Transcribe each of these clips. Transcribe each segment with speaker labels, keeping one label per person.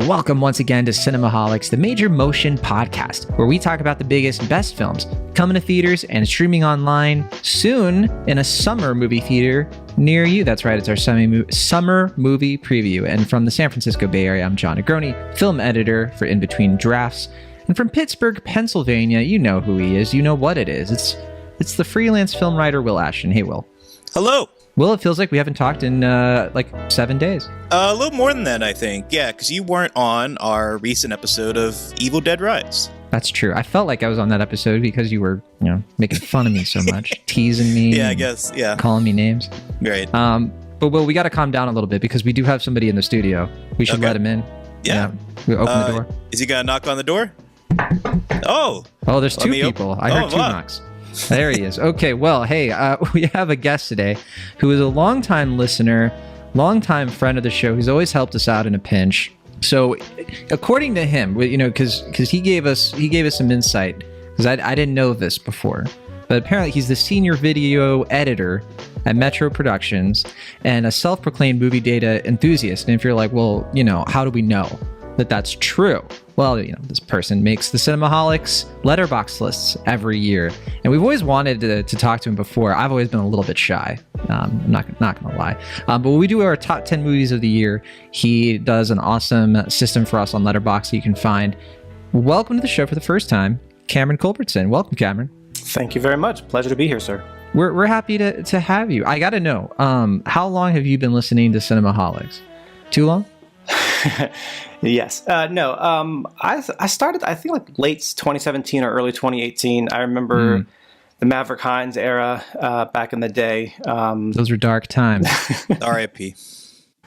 Speaker 1: Welcome once again to Cinemaholics, the major motion podcast, where we talk about the biggest and best films coming to theaters and streaming online soon in a summer movie theater near you. That's right, it's our summer movie preview. And from the San Francisco Bay Area, I'm John Negroni, film editor for In Between Drafts. And from Pittsburgh, Pennsylvania, you know who he is, you know what it is. It's the freelance film writer, Will Ashton. Hey, Will.
Speaker 2: Hello.
Speaker 1: Will, it feels like we haven't talked in like 7 days.
Speaker 2: A little more than that, I think. Yeah, because you weren't on our recent episode of Evil Dead Rise.
Speaker 1: That's true. I felt like I was on that episode because you were, making fun of me so much, teasing me.
Speaker 2: Yeah, I guess. Yeah.
Speaker 1: Calling me names.
Speaker 2: Right.
Speaker 1: But Will, we got to calm down a little bit because we do have somebody in the studio. We should let him in.
Speaker 2: Yeah.
Speaker 1: We open the door.
Speaker 2: Is he gonna knock on the door? Oh,
Speaker 1: there's two people. I heard two knocks. There he is. Okay, well, hey, we have a guest today who is a longtime listener, longtime friend of the show. He's always helped us out in a pinch. So, according to him, because he gave us some insight, because I didn't know this before, but apparently he's the senior video editor at Metro Productions and a self-proclaimed movie data enthusiast. And if you're like, well, how do we know that that's true? Well, this person makes the Cinemaholics letterbox lists every year. And we've always wanted to talk to him before. I've always been a little bit shy. I'm not going to lie. But when we do our top 10 movies of the year, he does an awesome system for us on Letterboxd that you can find. Welcome to the show for the first time, Cameron Culbertson. Welcome, Cameron.
Speaker 3: Thank you very much. Pleasure to be here, sir.
Speaker 1: We're happy to have you. I got to know, how long have you been listening to Cinemaholics? Too long?
Speaker 3: Yes. No. I started, I think, like late 2017 or early 2018. I remember the Maverick Hines era back in the day.
Speaker 1: Those were dark times.
Speaker 2: R.I.P.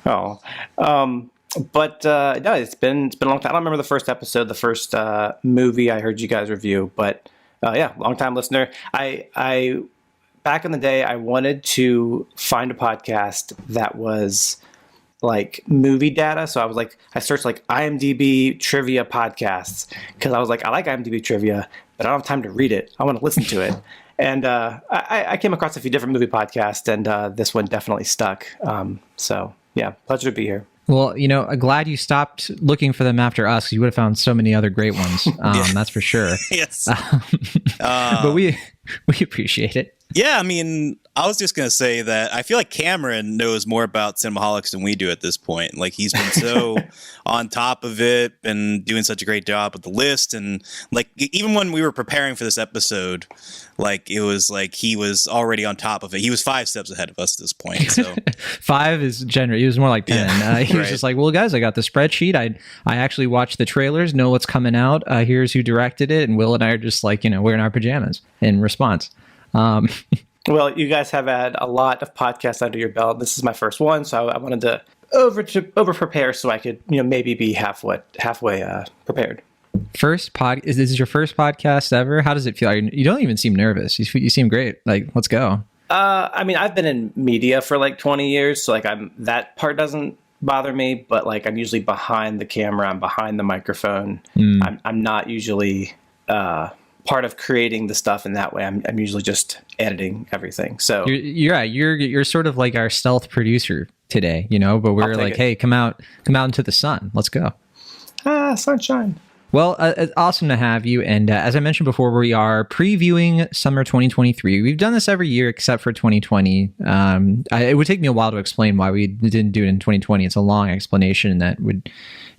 Speaker 3: Oh. But no, it's been a long time. I don't remember the first episode, the first movie I heard you guys review, but yeah, long time listener. I back in the day, I wanted to find a podcast that was like movie data. So I searched like IMDb trivia podcasts because I was like, I like IMDb trivia, but I don't have time to read it. I want to listen to it. And I came across a few different movie podcasts, and this one definitely stuck. So yeah, pleasure to be here.
Speaker 1: Well, I'm glad you stopped looking for them after us. You would have found so many other great ones. That's for sure.
Speaker 2: Yes.
Speaker 1: But we appreciate it.
Speaker 2: Yeah, I mean, I was just going to say that I feel like Cameron knows more about Cinemaholics than we do at this point. Like, he's been so on top of it and doing such a great job with the list. And, like, even when we were preparing for this episode, like, it was like he was already on top of it. He was 5 steps ahead of us at this point. So
Speaker 1: 5 is generous. He was more like 10.
Speaker 2: Yeah.
Speaker 1: He was just like, well, guys, I got the spreadsheet. I actually watched the trailers, know what's coming out. Here's who directed it. And Will and I are just like, wearing our pajamas in response.
Speaker 3: Well, you guys have had a lot of podcasts under your belt. This is my first one, so I wanted to over prepare so I could maybe be halfway prepared.
Speaker 1: Is this your first podcast ever? How does it feel? You don't even seem nervous. You seem great. Like, let's go.
Speaker 3: I mean, I've been in media for like 20 years, so like that part doesn't bother me. But like, I'm usually behind the camera. I'm behind the microphone. I'm not usually part of creating the stuff in that way. I'm usually just editing everything. So
Speaker 1: you're sort of like our stealth producer today, but we're like, hey, come out into the sun. Let's go.
Speaker 3: Sunshine.
Speaker 1: Well, it's awesome to have you. And as I mentioned before, we are previewing summer 2023. We've done this every year except for 2020. It would take me a while to explain why we didn't do it in 2020. It's a long explanation that would,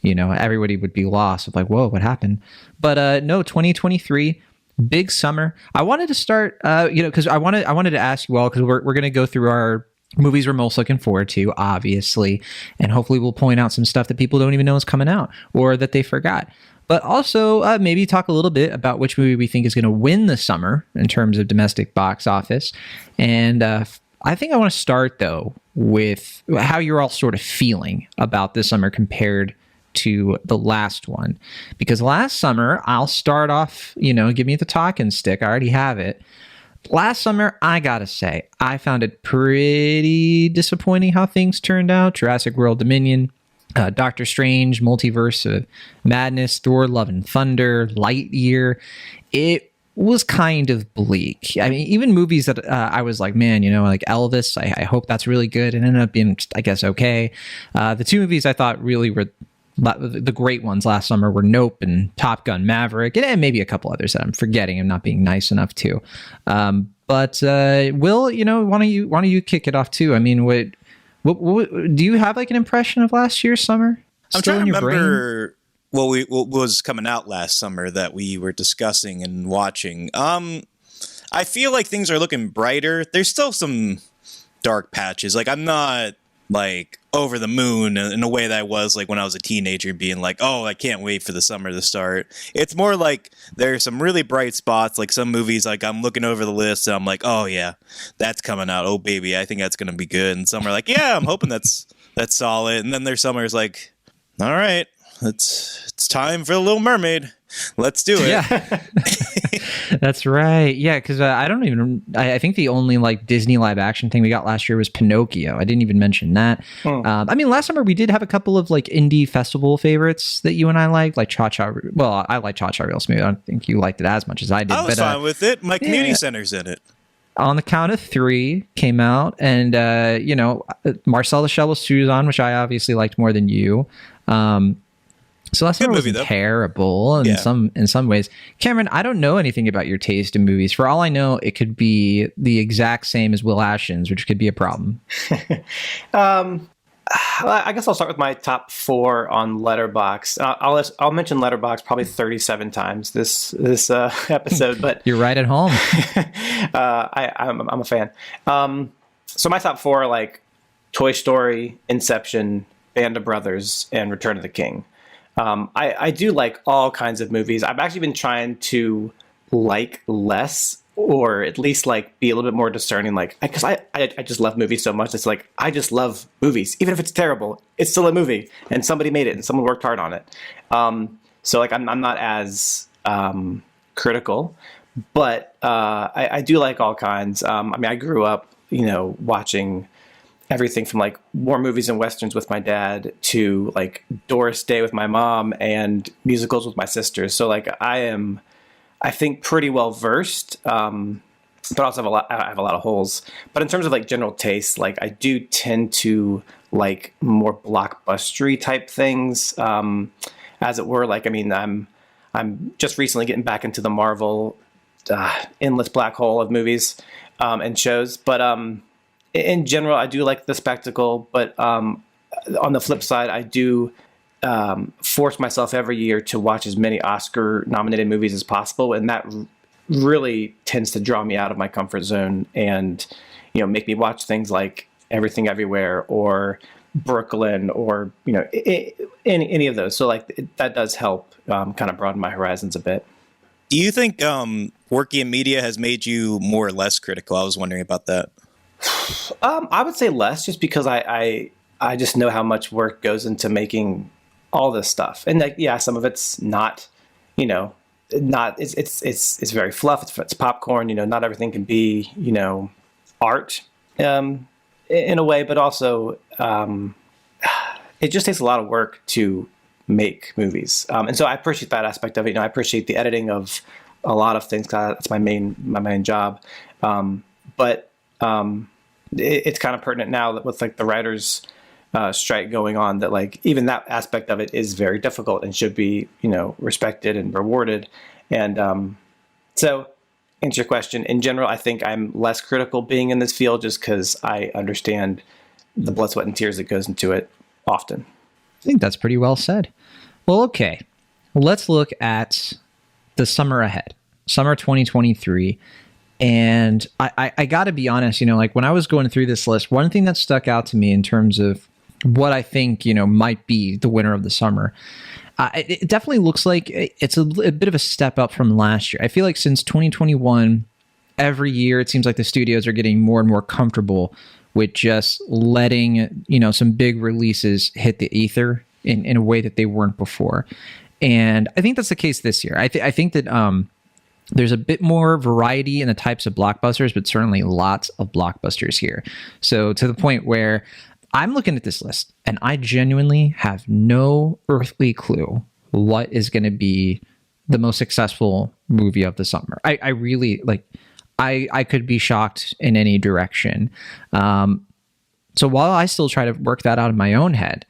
Speaker 1: everybody would be lost of like, whoa, what happened? But no, 2023. Big summer. I wanted to start, because I wanted to ask you all, because we're going to go through our movies we're most looking forward to, obviously, and hopefully we'll point out some stuff that people don't even know is coming out or that they forgot. But also maybe talk a little bit about which movie we think is going to win the summer in terms of domestic box office. And I think I want to start, though, with how you're all sort of feeling about this summer compared to the last one, because last summer, I'll start off, give me the talking stick. I already have it. Last summer, I gotta say, I found it pretty disappointing how things turned out. Jurassic World Dominion, Doctor Strange, Multiverse of Madness, Thor, Love and Thunder, Lightyear. It was kind of bleak. I mean, even movies that I was like, man, like Elvis, I hope that's really good. It ended up being, I guess, okay. The 2 movies I thought really were the great ones last summer were Nope and Top Gun Maverick, and maybe a couple others that I'm forgetting. I'm not being nice enough to. But Will, why don't you kick it off too? I mean, what do you have like an impression of last year's summer?
Speaker 2: I'm trying to remember what was coming out last summer that we were discussing and watching. I feel like things are looking brighter. There's still some dark patches. Like, I'm not like over the moon in a way that I was like when I was a teenager, being like, oh, I can't wait for the summer to start. It's more like there's some really bright spots, like some movies, like I'm looking over the list and I'm like, oh yeah, that's coming out. Oh baby, I think that's gonna be good. And some are like, yeah, I'm hoping that's solid. And then there's some who's like, all right, it's time for The Little Mermaid. Let's do it.
Speaker 1: Yeah, that's right. Yeah, because I think the only like Disney live action thing we got last year was Pinocchio. I didn't even mention that. I mean, last summer we did have a couple of like indie festival favorites that you and I liked, like Cha Cha. Well, I like Cha Cha Real Smooth. I don't think you liked it as much as I did.
Speaker 2: I was fine with it. My community center's in it.
Speaker 1: On the Count of Three came out, and Marcel the Shell was Suzanne, which I obviously liked more than you. So last summer wasn't terrible in some ways. Cameron, I don't know anything about your taste in movies. For all I know, it could be the exact same as Will Ashton's, which could be a problem.
Speaker 3: I guess I'll start with my top 4 on Letterboxd. I'll mention Letterboxd probably 37 times this episode, but
Speaker 1: you're right at home.
Speaker 3: I'm a fan. So my top 4 are like Toy Story, Inception, Band of Brothers, and Return of the King. I do like all kinds of movies. I've actually been trying to like less, or at least like be a little bit more discerning, like, because I just love movies so much. It's like, I just love movies. Even if it's terrible, it's still a movie and somebody made it and someone worked hard on it. So like, I'm not as critical, but I do like all kinds. I mean, I grew up, watching everything from like war movies and westerns with my dad to like Doris Day with my mom and musicals with my sisters. So like I think pretty well versed, but also I have a lot of holes. But in terms of like general taste, like I do tend to like more blockbustery type things, as it were. Like, I mean, I'm just recently getting back into the Marvel endless black hole of movies and shows, but in general, I do like the spectacle, but on the flip side, I do force myself every year to watch as many Oscar-nominated movies as possible, and that really tends to draw me out of my comfort zone and, make me watch things like Everything Everywhere or Brooklyn or, any of those. So, like, that does help kind of broaden my horizons a bit.
Speaker 2: Do you think working in media has made you more or less critical? I was wondering about that.
Speaker 3: I would say less, just because I just know how much work goes into making all this stuff, and like, yeah, some of it's not, it's very fluff. It's popcorn. Not everything can be, art, in a way, but also it just takes a lot of work to make movies, and so I appreciate that aspect of it. I appreciate the editing of a lot of things. That's my main job, but. It's kind of pertinent now that with like the writers' strike going on, that like even that aspect of it is very difficult and should be, respected and rewarded. And so, answer your question, in general, I think I'm less critical being in this field just because I understand the blood, sweat, and tears that goes into it often.
Speaker 1: I think that's pretty well said. Well, okay, let's look at the summer ahead, summer 2023. And I got to be honest, like when I was going through this list, one thing that stuck out to me in terms of what I think, might be the winner of the summer, it definitely looks like it's a bit of a step up from last year. I feel like since 2021, every year, it seems like the studios are getting more and more comfortable with just letting, some big releases hit the ether in a way that they weren't before. And I think that's the case this year. I think that, there's a bit more variety in the types of blockbusters, but certainly lots of blockbusters here. So to the point where I'm looking at this list and I genuinely have no earthly clue what is going to be the most successful movie of the summer. I really I could be shocked in any direction. So while I still try to work that out in my own head,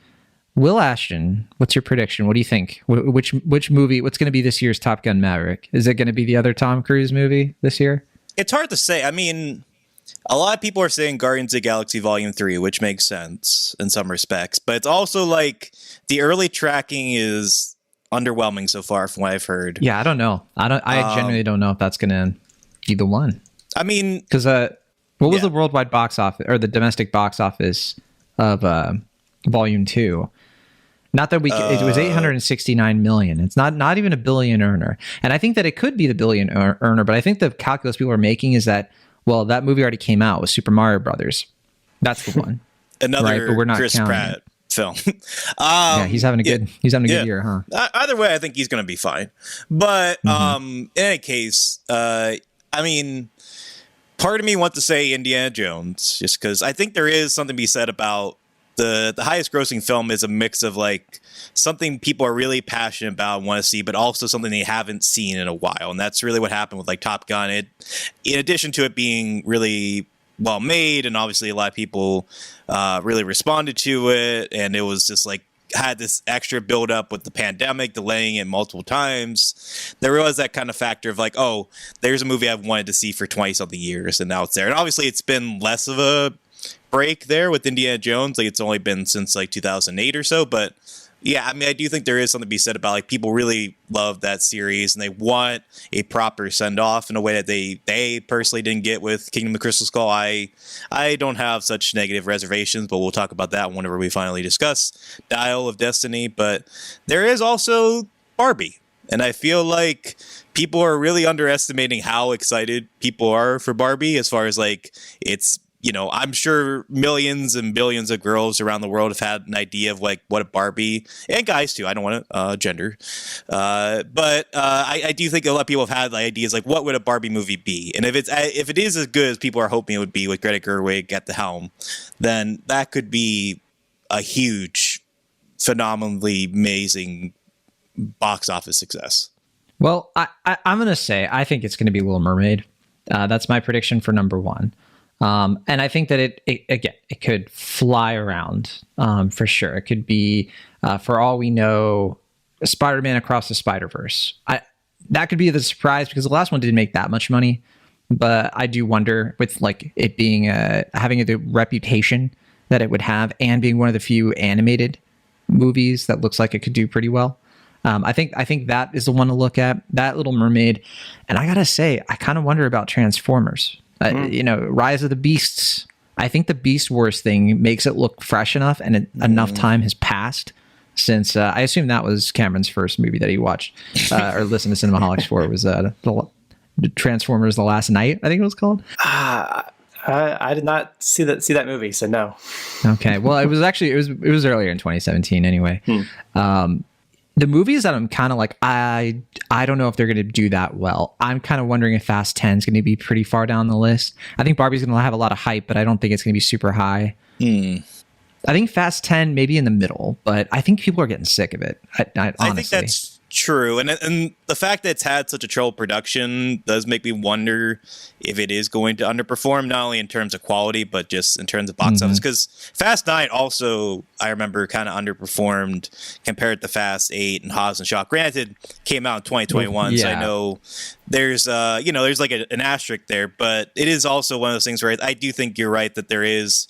Speaker 1: Will Ashton, what's your prediction? What do you think? Which movie? What's going to be this year's Top Gun Maverick? Is it going to be the other Tom Cruise movie this year?
Speaker 2: It's hard to say. I mean, a lot of people are saying Guardians of the Galaxy Volume 3, which makes sense in some respects. But it's also like the early tracking is underwhelming so far from what I've heard.
Speaker 1: Yeah, I don't know. I genuinely don't know if that's going to be the one.
Speaker 2: I mean,
Speaker 1: because what was the worldwide box office or the domestic box office of Volume 2? Not that it was 869 million. It's not even a billion earner. And I think that it could be the billion earner, but I think the calculus people are making is that, well, that movie already came out with Super Mario Brothers. That's the one.
Speaker 2: Another right? But we're not Chris Pratt it. Film.
Speaker 1: Yeah, he's having a good year, huh?
Speaker 2: Either way, I think he's going to be fine. But in any case, I mean, part of me wants to say Indiana Jones, just because I think there is something to be said about the highest grossing film is a mix of like something people are really passionate about and want to see, but also something they haven't seen in a while. And that's really what happened with like Top Gun. It, in addition to it being really well made, and obviously a lot of people really responded to it, and it was just like had this extra build up with the pandemic, delaying it multiple times. There was that kind of factor of like, oh, there's a movie I've wanted to see for 20 something years, and now it's there. And obviously it's been less of a break there with Indiana Jones. Like it's only been since like 2008 or so, but yeah, I mean, I do think there is something to be said about like people really love that series and they want a proper send off in a way that they personally didn't get with Kingdom of the Crystal Skull. I don't have such negative reservations, but we'll talk about that whenever we finally discuss Dial of Destiny. But there is also Barbie, and I feel like people are really underestimating how excited people are for Barbie as far as like it's, you know, I'm sure millions and billions of girls around the world have had an idea of like what a Barbie, and guys too. I don't want to gender, but I do think a lot of people have had like, ideas like what would a Barbie movie be, and if it is as good as people are hoping it would be with Greta Gerwig at the helm, then that could be a huge, phenomenally amazing box office success.
Speaker 1: Well, I'm gonna say I think it's gonna be Little Mermaid. That's my prediction for number one. And I think that it could fly around for sure. It could be, for all we know, Spider-Man Across the Spider-Verse. That could be the surprise because the last one didn't make that much money, but I do wonder with like it being having the reputation that it would have and being one of the few animated movies that looks like it could do pretty well. I think that is the one to look at. That Little Mermaid, and I gotta say, I kind of wonder about Transformers. You know, Rise of the Beasts. I think the Beast Wars thing makes it look fresh enough, and enough time has passed since I assume that was Cameron's first movie that he watched or listened to Cinemaholics for. It was the Transformers: The Last Night, I think it was called.
Speaker 3: I did not see that movie, so no.
Speaker 1: Okay, well, it was earlier in 2017 anyway. The movies that I'm kind of like, I don't know if they're going to do that well. I'm kind of wondering if Fast 10 is going to be pretty far down the list. I think Barbie's going to have a lot of hype, but I don't think it's going to be super high. I think Fast 10 maybe in the middle, but I think people are getting sick of it. Honestly.
Speaker 2: I think that's true. And the fact that it's had such a troll production does make me wonder if it is going to underperform, not only in terms of quality, but just in terms of box office. Because Fast 9 also, I remember, kind of underperformed compared to Fast 8 and Hobbs and Shaw. Granted, came out in 2021, so I know there's there's like an asterisk there, but it is also one of those things where I do think you're right that there is,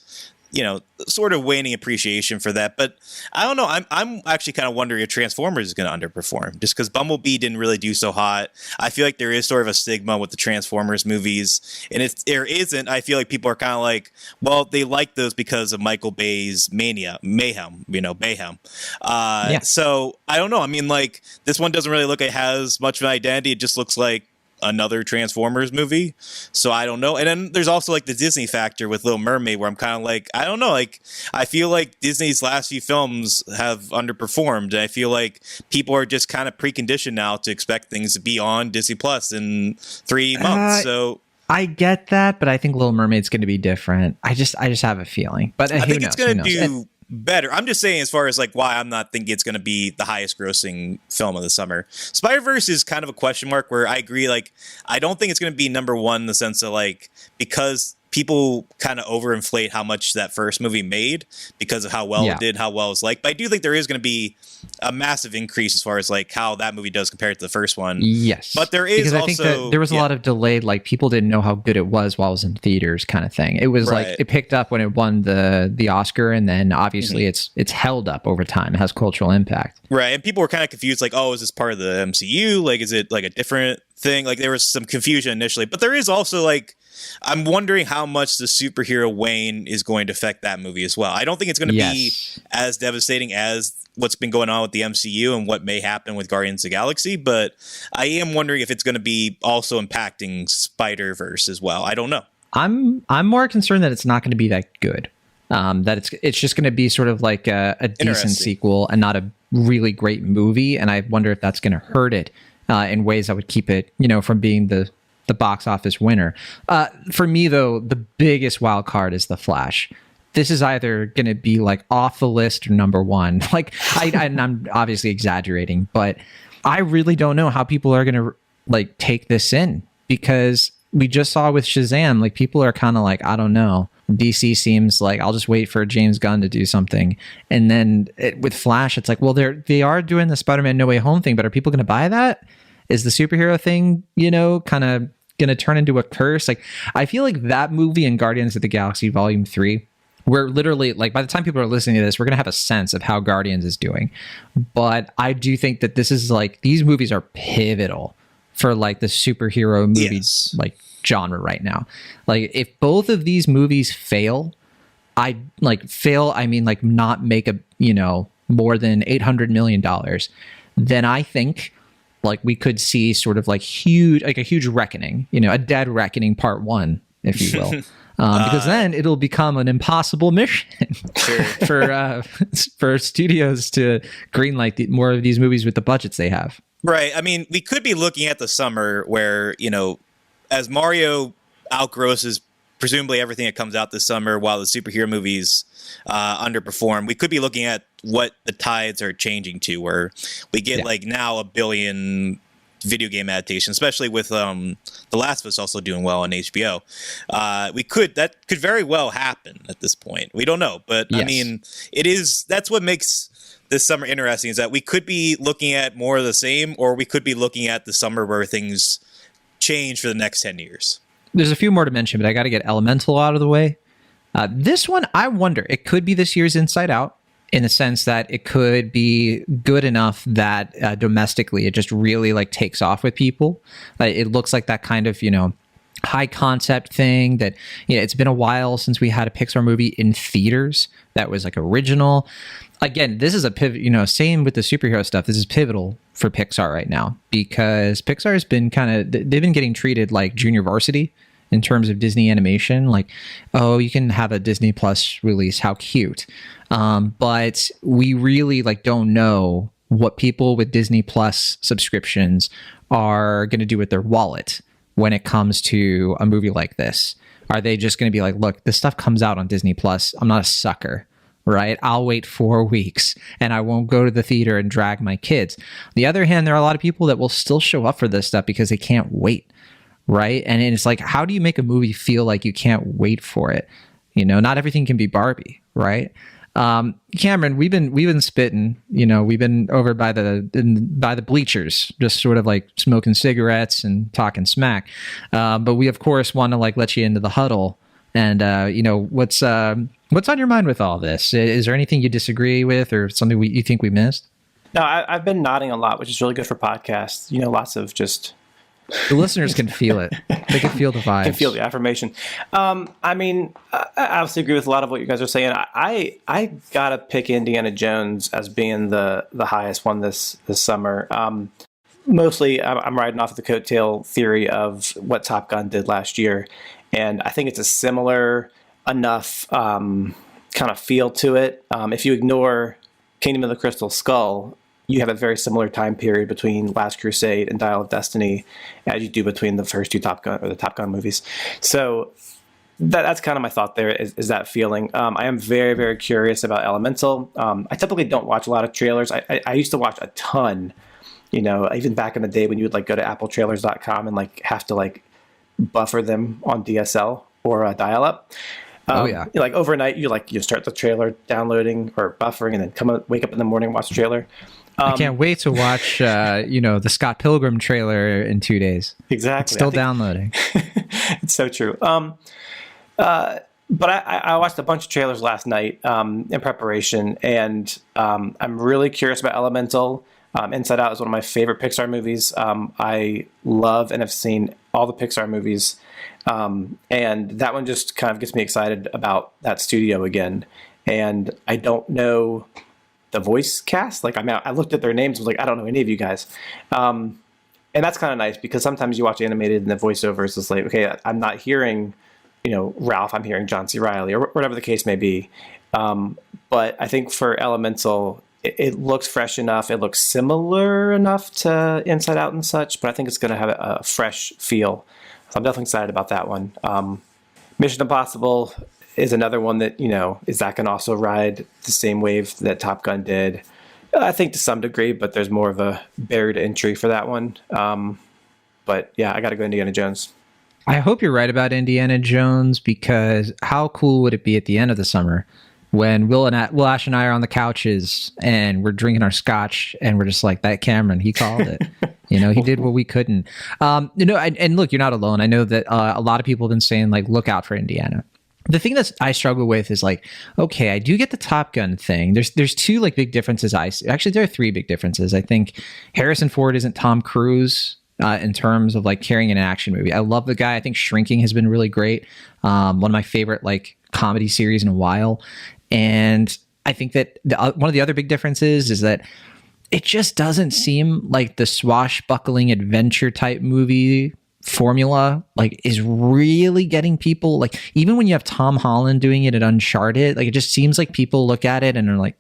Speaker 2: you know, sort of waning appreciation for that. But I don't know. I'm actually kind of wondering if Transformers is going to underperform just because Bumblebee didn't really do so hot. I feel like there is sort of a stigma with the Transformers movies. And if there isn't, I feel like people are kind of like, well, they like those because of Michael Bay's mayhem. So I don't know. I mean, like, this one doesn't really look like it has much of an identity. It just looks like another Transformers movie, so I don't know. And then there's also like the Disney factor with Little Mermaid, where I'm kind of like, I don't know, like I feel like Disney's last few films have underperformed, and I feel like people are just kind of preconditioned now to expect things to be on Disney Plus in 3 months. So
Speaker 1: I get that, but I think Little Mermaid's going to be different. I just have a feeling, but
Speaker 2: I think it's going to do better. I'm just saying, as far as like why I'm not thinking it's going to be the highest grossing film of the summer. Spider-Verse is kind of a question mark, where I agree. Like, I don't think it's going to be number one in the sense of like, because people kind of overinflate how much that first movie made because of how well it did, how well it was liked. But I do think there is going to be a massive increase as far as like how that movie does compared to the first one.
Speaker 1: Yes.
Speaker 2: But there is
Speaker 1: because
Speaker 2: also,
Speaker 1: I think that there was a lot of delayed, like people didn't know how good it was while it was in theaters kind of thing. It was like it picked up when it won the Oscar, and then obviously it's held up over time. It has cultural impact.
Speaker 2: Right. And people were kind of confused, like, oh, is this part of the MCU? Like, is it like a different thing? Like there was some confusion initially, but there is also like, I'm wondering how much the superhero Wayne is going to affect that movie as well. I don't think it's going to be as devastating as what's been going on with the MCU and what may happen with Guardians of the Galaxy, but I am wondering if it's going to be also impacting Spider-Verse as well. I don't know. I'm
Speaker 1: more concerned that it's not going to be that good. That it's just going to be sort of like a decent sequel and not a really great movie, and I wonder if that's going to hurt it in ways that would keep it, from being the box office winner. For me, though, the biggest wild card is The Flash. This is either going to be like off the list or number one. Like I'm obviously exaggerating, but I really don't know how people are going to like take this in, because we just saw with Shazam, like people are kind of like, I don't know. DC seems like I'll just wait for James Gunn to do something. And then with Flash, it's like, well, they are doing the Spider-Man No Way Home thing, but are people going to buy that? Is the superhero thing, kind of going to turn into a curse? Like, I feel like that movie and Guardians of the Galaxy Volume 3, we're literally, like, by the time people are listening to this, we're going to have a sense of how Guardians is doing. But I do think that this is like, these movies are pivotal for like the superhero movie like genre right now. Like, if both of these movies fail, I mean like not make a, more than $800 million, then I think like we could see sort of like a huge reckoning, a dead reckoning part 1, if you will. Because then it'll become an impossible mission for studios to greenlight more of these movies with the budgets they have.
Speaker 2: Right. I mean, we could be looking at the summer where, as Mario outgrosses presumably everything that comes out this summer while the superhero movies underperform, we could be looking at what the tides are changing to, where we get like now 1 billion video game adaptation, especially with The Last of Us also doing well on HBO. That could very well happen at this point. We don't know, but I mean, that's what makes this summer interesting, is that we could be looking at more of the same, or we could be looking at the summer where things change for the next 10 years.
Speaker 1: There's a few more to mention, but I got to get Elemental out of the way. This one, I wonder, it could be this year's Inside Out, in the sense that it could be good enough that domestically it just really like takes off with people. It looks like that kind of, high concept thing that, it's been a while since we had a Pixar movie in theaters that was like original. Again, this is a pivot, same with the superhero stuff. This is pivotal for Pixar right now, because Pixar has been they've been getting treated like junior varsity in terms of Disney animation. Like, oh, you can have a Disney Plus release. How cute. But we really don't know what people with Disney Plus subscriptions are going to do with their wallet when it comes to a movie like this. Are they just going to be like, look, this stuff comes out on Disney Plus. I'm not a sucker, right? I'll wait 4 weeks and I won't go to the theater and drag my kids. On the other hand, there are a lot of people that will still show up for this stuff because they can't wait, right? And it's like, how do you make a movie feel like you can't wait for it? Not everything can be Barbie, right? Cameron, we've been spitting, we've been over by the bleachers, just sort of like smoking cigarettes and talking smack. But we of course want to let you into the huddle. And what's on your mind with all this? Is there anything you disagree with, or something you think we missed?
Speaker 3: No, I've been nodding a lot, which is really good for podcasts. Lots of just.
Speaker 1: The listeners can feel it. They can feel the vibes.
Speaker 3: Can feel the affirmation. I mean, I obviously agree with a lot of what you guys are saying. I gotta pick Indiana Jones as being the highest one this summer. Mostly, I'm riding off of the coattail theory of what Top Gun did last year, and I think it's a similar enough kind of feel to it. If you ignore Kingdom of the Crystal Skull, you have a very similar time period between Last Crusade and Dial of Destiny as you do between the first two Top Gun movies. So that's kind of my thought there, is that feeling. I am very, very curious about Elemental. I typically don't watch a lot of trailers. I used to watch a ton, even back in the day when you would go to appletrailers.com and have to buffer them on DSL or dial up.
Speaker 1: Oh, yeah.
Speaker 3: Like overnight, you start the trailer downloading or buffering, and then wake up in the morning and watch the trailer.
Speaker 1: I can't wait to watch, the Scott Pilgrim trailer in 2 days.
Speaker 3: Exactly.
Speaker 1: It's still downloading.
Speaker 3: It's so true. But I watched a bunch of trailers last night in preparation, and I'm really curious about Elemental. Inside Out is one of my favorite Pixar movies. I love and have seen all the Pixar movies. And that one just kind of gets me excited about that studio again. And I don't know the voice cast. Like, I looked at their names and was like, I don't know any of you guys. And that's kind of nice, because sometimes you watch animated and the voiceovers is like, okay, I'm not hearing, Ralph, I'm hearing John C. Reilly, or whatever the case may be. But I think for Elemental, it looks fresh enough. It looks similar enough to Inside Out and such, but I think it's going to have a fresh feel. So I'm definitely excited about that one. Mission Impossible is another one that, is that going to also ride the same wave that Top Gun did? I think to some degree, but there's more of a barrier to entry for that one. But yeah, I got to go Indiana Jones.
Speaker 1: I hope you're right about Indiana Jones, because how cool would it be at the end of the summer when Will Ash and I are on the couches and we're drinking our scotch and we're just like, that Cameron, he called it. He did what we couldn't. And look, you're not alone. I know that a lot of people have been saying, like, look out for Indiana. The thing that I struggle with is, like, okay, I do get the Top Gun thing. There's two, like, big differences I see. Actually, there are three big differences. I think Harrison Ford isn't Tom Cruise in terms of, like, carrying an action movie. I love the guy. I think Shrinking has been really great. One of my favorite, like, comedy series in a while. And I think that one of the other big differences is that it just doesn't seem like the swashbuckling adventure type movie formula, like, is really getting people. Like, even when you have Tom Holland doing it at Uncharted, like, it just seems like people look at it and are like,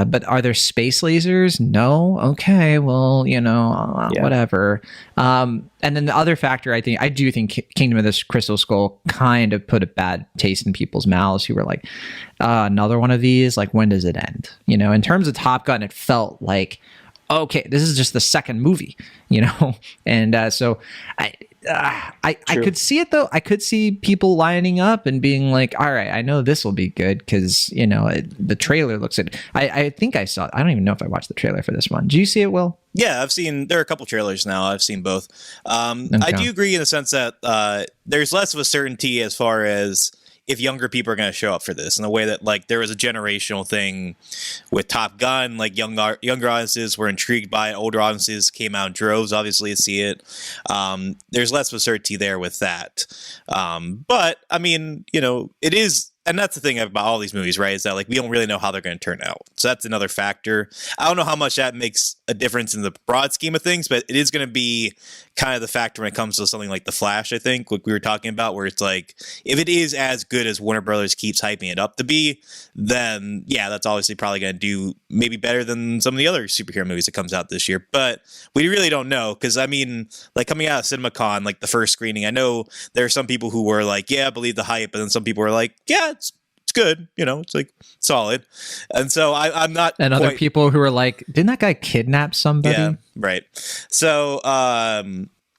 Speaker 1: but are there space lasers? No. Okay. Well, whatever. And then the other factor, I do think Kingdom of the Crystal Skull kind of put a bad taste in people's mouths, who were like, another one of these, like, when does it end? In terms of Top Gun, it felt like, okay, this is just the second movie, and so I could see it, though. I could see people lining up and being like, all right, I know this will be good because, the trailer looks at, I think I saw, I don't even know if I watched the trailer for this one. Did you see it, Will?
Speaker 2: Yeah, there are a couple trailers now. I've seen both. I do agree in the sense that there's less of a certainty as far as if younger people are going to show up for this, in the way that, like, there was a generational thing with Top Gun. Like, younger audiences were intrigued by it. Older audiences came out in droves, obviously, to see it. There's less of a certainty there with that. But, I mean, it is... And that's the thing about all these movies, right? Is that, like, we don't really know how they're going to turn out. So that's another factor. I don't know how much that makes a difference in the broad scheme of things, but it is going to be kind of the factor when it comes to something like The Flash, I think, like we were talking about, where it's like, if it is as good as Warner Brothers keeps hyping it up to be, then yeah, that's obviously probably going to do maybe better than some of the other superhero movies that comes out this year. But we really don't know, because, I mean, like, coming out of CinemaCon, like the first screening, I know there are some people who were like, yeah, I believe the hype, and then some people were like, yeah, it's good, it's like solid. And so I'm not,
Speaker 1: and other people who are like, didn't that guy kidnap somebody?
Speaker 2: Yeah, right. So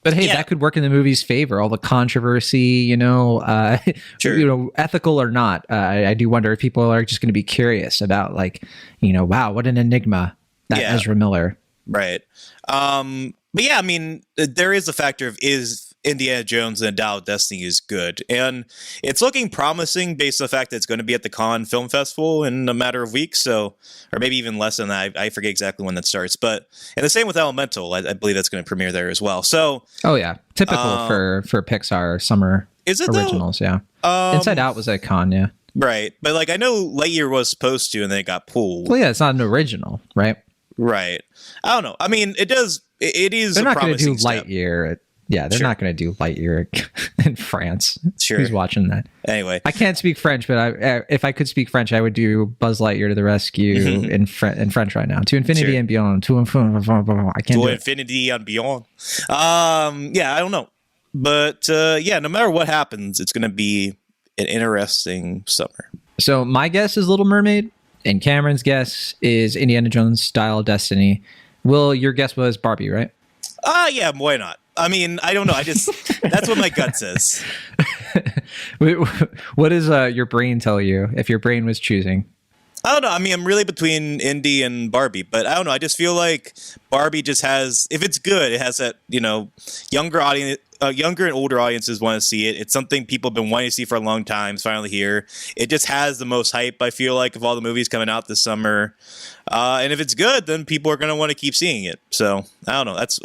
Speaker 1: but hey, that could work in the movie's favor. All the controversy,
Speaker 2: sure.
Speaker 1: Ethical or not, I do wonder if people are just going to be curious about, like, wow, what an enigma that Ezra Miller.
Speaker 2: Right. But yeah, I mean, there is a factor of, is Indiana Jones and the Dial of Destiny is good, and it's looking promising based on the fact that it's going to be at the Cannes Film Festival in a matter of weeks, or maybe even less than that. I forget exactly when that starts, but and the same with Elemental. I believe that's going to premiere there as well. So,
Speaker 1: oh yeah, typical for Pixar summer originals.
Speaker 2: Though?
Speaker 1: Yeah, Inside Out was at Cannes, yeah,
Speaker 2: right. But, like, I know Lightyear was supposed to, and then it got pulled.
Speaker 1: Well, yeah, it's not an original, right?
Speaker 2: Right. I don't know. I mean, it does. It is.
Speaker 1: They're
Speaker 2: not
Speaker 1: going to do Lightyear. Yeah, they're not going to do Lightyear in France.
Speaker 2: Sure.
Speaker 1: Who's watching that?
Speaker 2: Anyway.
Speaker 1: I can't speak French, but if I could speak French, I would do Buzz Lightyear to the rescue in French right now. To infinity and beyond. I can't do it.
Speaker 2: Infinity and beyond. Yeah, I don't know. But, no matter what happens, it's going to be an interesting summer.
Speaker 1: So my guess is Little Mermaid, and Cameron's guess is Indiana Jones Dial of Destiny. Will, your guess was Barbie, right?
Speaker 2: Yeah, why not? I mean, I don't know. That's what my gut says.
Speaker 1: What does your brain tell you if your brain was choosing?
Speaker 2: I don't know. I mean, I'm really between Indy and Barbie, but I don't know. I just feel like Barbie just has, if it's good, it has that, younger audience, younger and older audiences want to see it. It's something people have been wanting to see for a long time. It's finally here. It just has the most hype, I feel like, of all the movies coming out this summer. And if it's good, then people are going to want to keep seeing it. So I don't know. That's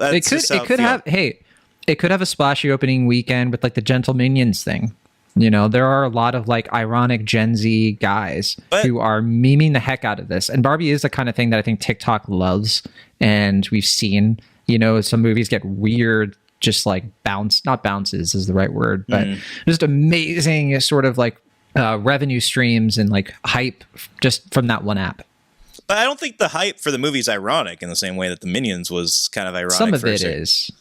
Speaker 1: it could have a splashy opening weekend with like the Gentle Minions thing. There are a lot of like ironic Gen Z guys who are memeing the heck out of this. And Barbie is the kind of thing that I think TikTok loves. And we've seen, some movies get weird, just like not bounces is the right word, but just amazing sort of like revenue streams and like hype just from that one app.
Speaker 2: But I don't think the hype for the movie is ironic in the same way that the Minions was kind of ironic.
Speaker 1: Some of it is.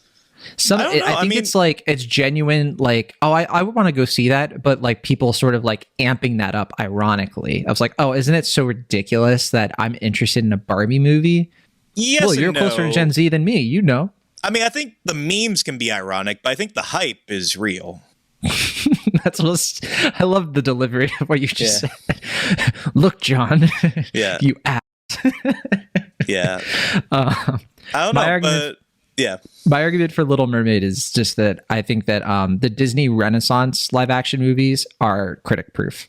Speaker 1: I think it's like it's genuine, like, oh, I would want to go see that, but like people sort of like amping that up ironically. I was like, oh, isn't it so ridiculous that I'm interested in a Barbie movie?
Speaker 2: Yes,
Speaker 1: well, you're closer to Gen Z than me,
Speaker 2: I mean, I think the memes can be ironic, but I think the hype is real.
Speaker 1: I love the delivery of what you just said. Look, John, you ass.
Speaker 2: Yeah. I don't know, but yeah.
Speaker 1: My argument for Little Mermaid is just that I think that the Disney Renaissance live action movies are critic proof.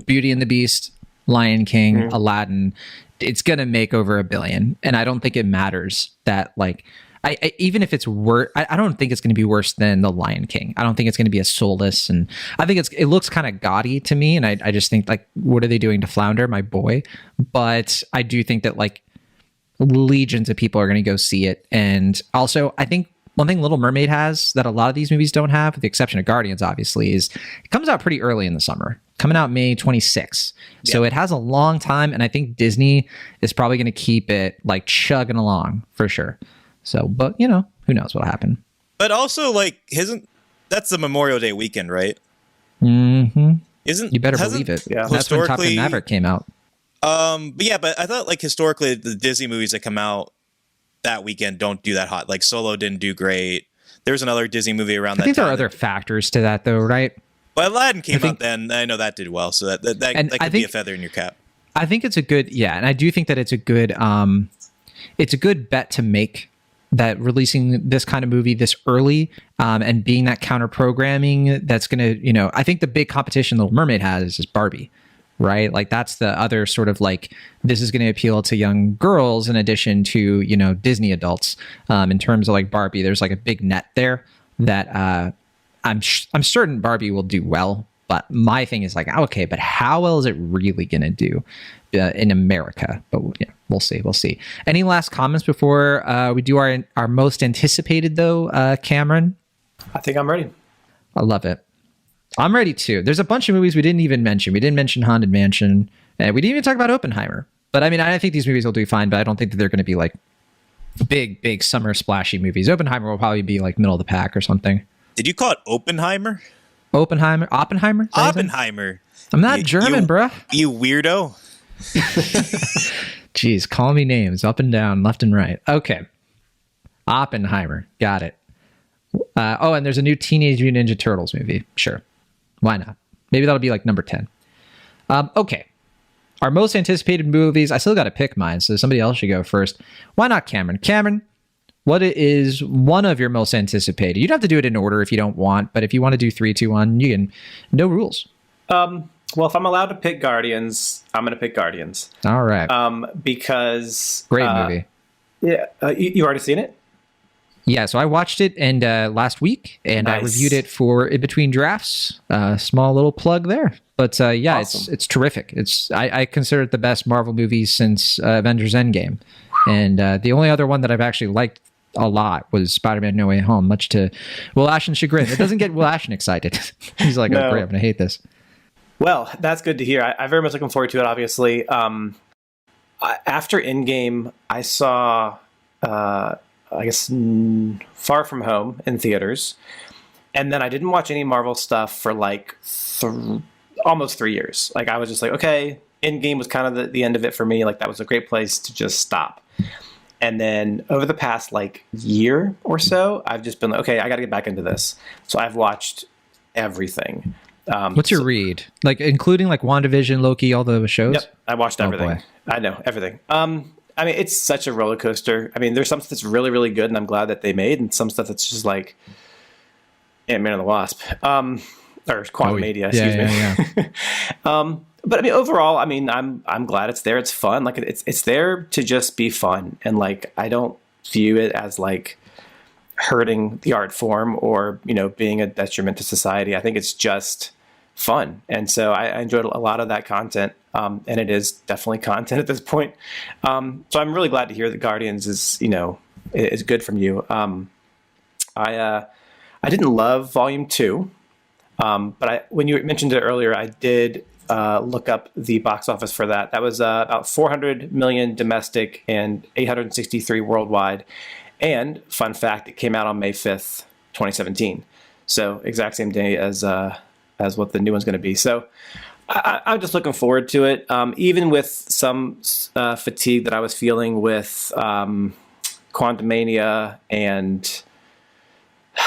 Speaker 1: Beauty and the Beast, Lion King, Aladdin, it's going to make over $1 billion. And I don't think it matters that like, I even if it's worse, I don't think it's going to be worse than The Lion King. I don't think it's going to be as soulless. And I think it looks kind of gaudy to me. And I just think like, what are they doing to Flounder, my boy? But I do think that like, legions of people are going to go see it. And also, I think one thing Little Mermaid has that a lot of these movies don't have, with the exception of Guardians, obviously, is it comes out pretty early in the summer, coming out May 26th. Yeah. So it has a long time, and I think Disney is probably going to keep it like chugging along for sure. So, but who knows what'll happen.
Speaker 2: But also, like, that's the Memorial Day weekend, right?
Speaker 1: Mm-hmm. You better believe it.
Speaker 2: Yeah.
Speaker 1: That's when Top Gun Maverick came out.
Speaker 2: But I thought like historically the Disney movies that come out that weekend don't do that hot. Like Solo didn't do great. There's another Disney movie around that time.
Speaker 1: I think there are other factors to that though, right?
Speaker 2: But Aladdin came out then. I know that did well, so that could be a feather in your cap.
Speaker 1: I think it's a good, and I do think that it's a good bet to make, that releasing this kind of movie this early and being that counter programming that's going to, I think the big competition Little Mermaid has is Barbie. Right? Like that's the other sort of like, this is going to appeal to young girls in addition to, Disney adults. In terms of like Barbie, there's like a big net there that I'm certain Barbie will do well. But my thing is like, okay, but how well is it really going to do in America? But we'll see. We'll see. Any last comments before we do our most anticipated though, Cameron?
Speaker 3: I think I'm ready.
Speaker 1: I love it. I'm ready too. There's a bunch of movies we didn't even mention. We didn't mention Haunted Mansion. And we didn't even talk about Oppenheimer. But I mean, I think these movies will do fine, but I don't think that they're going to be like big summer splashy movies. Oppenheimer will probably be like middle of the pack or something.
Speaker 2: Did you call it Oppenheimer?
Speaker 1: Oppenheimer?
Speaker 2: Oppenheimer.
Speaker 1: I'm not German, bruh.
Speaker 2: You weirdo.
Speaker 1: Jeez, call me names up and down, left and right. Okay. Oppenheimer. Got it. And there's a new Teenage Mutant Ninja Turtles movie. Sure. Why not? Maybe that'll be like number 10. Okay. Our most anticipated movies. I still got to pick mine, so somebody else should go first. Why not Cameron? Cameron, what is one of your most anticipated? You don't have to do it in order if you don't want, but if you want to do 3, 2, 1, you can. No rules.
Speaker 3: Well, if I'm allowed to pick Guardians, I'm going to pick Guardians.
Speaker 1: All right.
Speaker 3: Because...
Speaker 1: Great movie.
Speaker 3: Yeah. You already seen it?
Speaker 1: Yeah, so I watched it and last week, and nice. I reviewed it for In Between Drafts. Small little plug there, but awesome. It's terrific. I consider it the best Marvel movie since Avengers Endgame, and the only other one that I've actually liked a lot was Spider-Man: No Way Home. Much to Will Ashton's chagrin, it doesn't get Will Ashton excited. He's like, "Oh, great, I'm gonna hate this."
Speaker 3: Well, that's good to hear. I'm very much looking forward to it. Obviously, after Endgame, I saw. I guess Far From Home in theaters, and then I didn't watch any Marvel stuff for like almost 3 years. Like I was just like, okay, Endgame was kind of the end of it for me. Like that was a great place to just stop. And then over the past like year or so, I've just been like, okay, I got to get back into this. So I've watched everything.
Speaker 1: What's your read? Like including like WandaVision, Loki, all the shows?
Speaker 3: Yep, I watched everything.
Speaker 1: Boy.
Speaker 3: I know everything. I mean, it's such a roller coaster. I mean, there's some stuff that's really, really good, and I'm glad that they made, and some stuff that's just like Ant-Man and the Wasp, or Quantumania, excuse me.
Speaker 1: Yeah.
Speaker 3: But I mean, overall, I mean, I'm glad it's there. It's fun. Like it's there to just be fun, and like I don't view it as like hurting the art form or being a detriment to society. I think it's just fun, and so I enjoyed a lot of that content, and it is definitely content at this point. So I'm really glad to hear that Guardians is good from you. I didn't love Volume 2, but when you mentioned it earlier, I did look up the box office for that. That was about 400 million domestic and 863 worldwide. And fun fact, it came out on May 5th, 2017. So exact same day as what the new one's going to be. So I'm just looking forward to it. Even with some fatigue that I was feeling with Quantumania and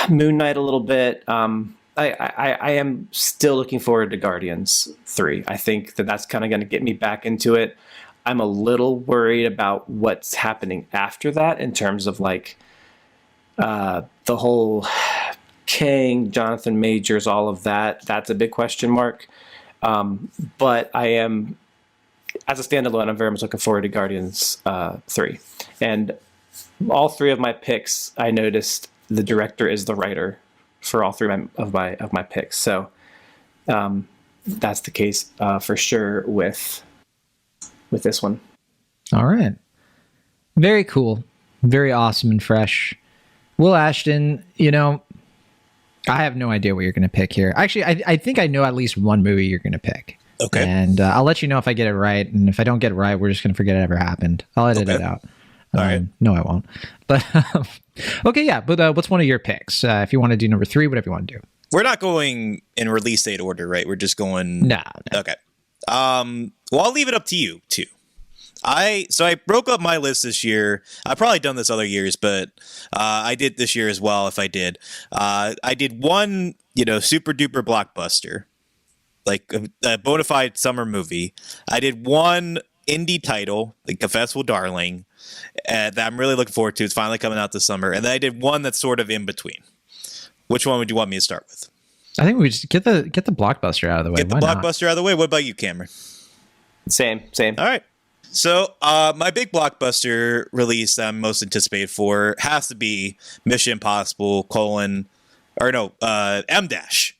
Speaker 3: Moon Knight a little bit, I am still looking forward to Guardians 3. I think that's kind of going to get me back into it. I'm a little worried about what's happening after that in terms of like the whole Kang, Jonathan Majors, all of that. That's a big question mark. But I am, as a standalone, I'm very much looking forward to Guardians 3. And all three of my picks, I noticed the director is the writer for all three of my picks. So that's the case for sure with this one.
Speaker 1: All right. Very cool. Very awesome and fresh. Will Ashton, I have no idea what you're going to pick here. Actually, I think I know at least one movie you're going to pick.
Speaker 2: Okay.
Speaker 1: And I'll let you know if I get it right. And if I don't get it right, we're just going to forget it ever happened. I'll edit it out.
Speaker 2: All right.
Speaker 1: No, I won't. But okay, yeah. But what's one of your picks? If you want to do number 3, whatever you want to do.
Speaker 2: We're not going in release date order, right? We're just going.
Speaker 1: No.
Speaker 2: Okay. Well, I'll leave it up to you too. So I broke up my list this year. I've probably done this other years, but I did this year as well. If I did, I did one, super duper blockbuster, like a bona fide summer movie. I did one indie title, like Confessable Darling, that I'm really looking forward to. It's finally coming out this summer. And then I did one that's sort of in between. Which one would you want me to start with?
Speaker 1: I think we just get the blockbuster out of the way.
Speaker 2: Get the blockbuster out of the way. What about you, Cameron?
Speaker 3: Same.
Speaker 2: All right. So my big blockbuster release that I'm most anticipated for has to be Mission Impossible : M Dash.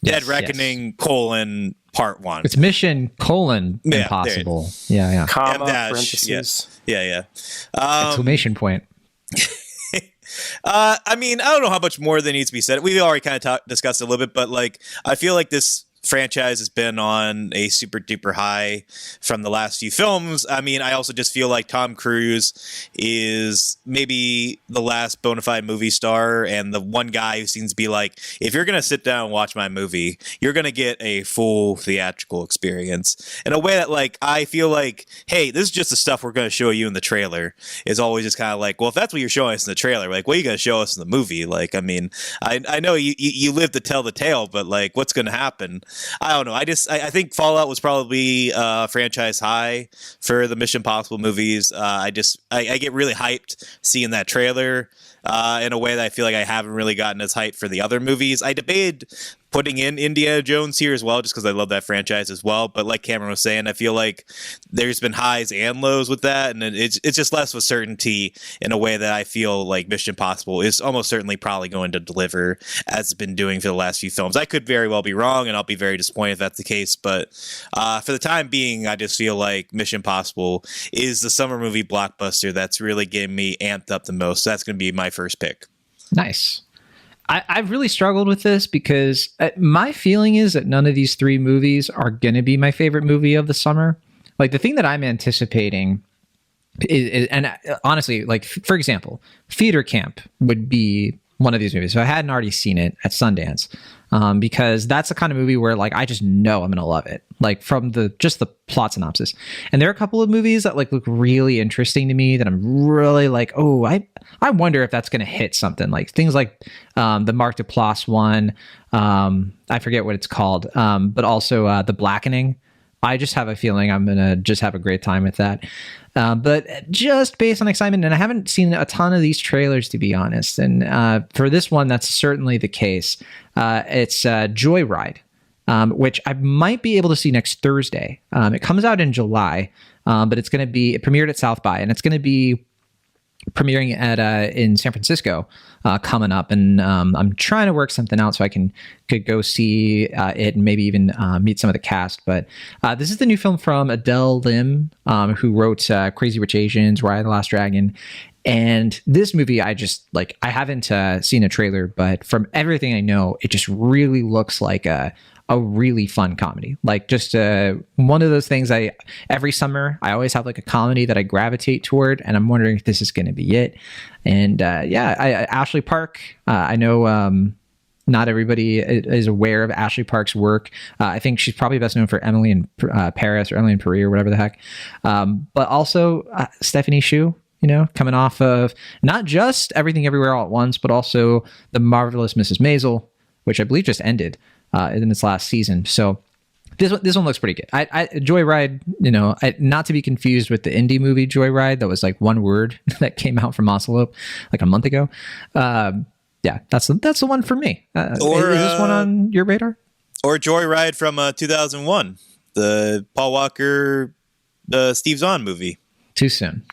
Speaker 2: Dead Reckoning : Part 1.
Speaker 1: It's Mission : Impossible. Yeah.
Speaker 3: Comma,
Speaker 2: M-dash,
Speaker 3: parentheses.
Speaker 2: yes. Yeah.
Speaker 1: Exclamation point.
Speaker 2: I mean, I don't know how much more there needs to be said. We've already kind of discussed it a little bit, but like, I feel like this franchise has been on a super duper high from the last few films. I mean, I also just feel like Tom Cruise is maybe the last bona fide movie star and the one guy who seems to be like, if you're going to sit down and watch my movie, you're going to get a full theatrical experience in a way that like, I feel like, hey, this is just the stuff we're going to show you in the trailer. Is always just kind of like, well, if that's what you're showing us in the trailer, like, what are you going to show us in the movie? Like, I mean, I know you live to tell the tale, but like, what's going to happen? I don't know. I think Fallout was probably franchise high for the Mission Impossible movies. I get really hyped seeing that trailer in a way that I feel like I haven't really gotten as hyped for the other movies. I debated putting in Indiana Jones here as well, just because I love that franchise as well. But like Cameron was saying, I feel like there's been highs and lows with that, and it's just less with certainty in a way that I feel like Mission Impossible is almost certainly probably going to deliver, as it's been doing for the last few films. I could very well be wrong, and I'll be very disappointed if that's the case. But for the time being, I just feel like Mission Impossible is the summer movie blockbuster that's really getting me amped up the most. So that's going to be my first pick.
Speaker 1: Nice. I've really struggled with this because my feeling is that none of these 3 movies are going to be my favorite movie of the summer. Like the thing that I'm anticipating is, and honestly, like for example, Theater Camp would be one of these movies. So I hadn't already seen it at Sundance, because that's the kind of movie where like I just know I'm gonna love it, like from the plot synopsis. And there are a couple of movies that like look really interesting to me that I'm really like, oh, I wonder if that's gonna hit something, like things like the Mark Duplass one. I forget what it's called, but also The Blackening. I just have a feeling I'm going to just have a great time with that. But just based on excitement, and I haven't seen a ton of these trailers, to be honest. And for this one, that's certainly the case. It's Joyride, which I might be able to see next Thursday. It comes out in July, but it premiered at South by, and it's going to be premiering at in San Francisco coming up, and I'm trying to work something out so I could go see it and maybe even meet some of the cast. But this is the new film from Adele Lim, who wrote Crazy Rich Asians, Raya the Last Dragon. And this movie, I haven't seen a trailer, but from everything I know, it just really looks like a really fun comedy. Like just one of those things every summer, I always have like a comedy that I gravitate toward, and I'm wondering if this is going to be it. And Ashley Park, I know not everybody is aware of Ashley Park's work. I think she's probably best known for Emily in Paris, or Emily in Paris, or whatever the heck. But also Stephanie Hsu, coming off of not just Everything Everywhere All at Once, but also The Marvelous Mrs. Maisel, which I believe just ended in its last season. So this one looks pretty good. Joyride, not to be confused with the indie movie Joyride that was like one word that came out from Ocelope like a month ago. That's the one for me. Is this one on your radar?
Speaker 2: Or Joyride from 2001, the Paul Walker, Steve Zahn movie.
Speaker 1: Too soon.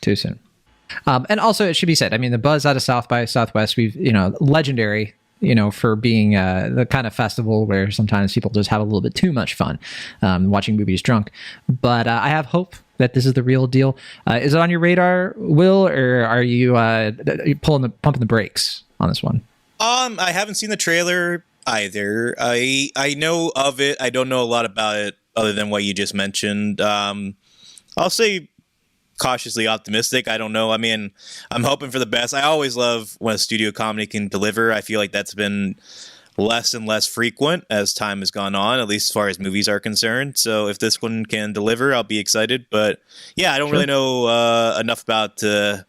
Speaker 1: And also, it should be said, I mean, the buzz out of South by Southwest, we've legendary, for being the kind of festival where sometimes people just have a little bit too much fun watching movies drunk. But I have hope that this is the real deal. Is it on your radar, Will, or are you pumping the brakes on this one?
Speaker 2: I haven't seen the trailer either. I know of it. I don't know a lot about it other than what you just mentioned. I'll say cautiously optimistic. I don't know. I mean, I'm hoping for the best. I always love when a studio comedy can deliver. I feel like that's been less and less frequent as time has gone on, at least as far as movies are concerned. So if this one can deliver, I'll be excited. But yeah, I don't really know enough about to,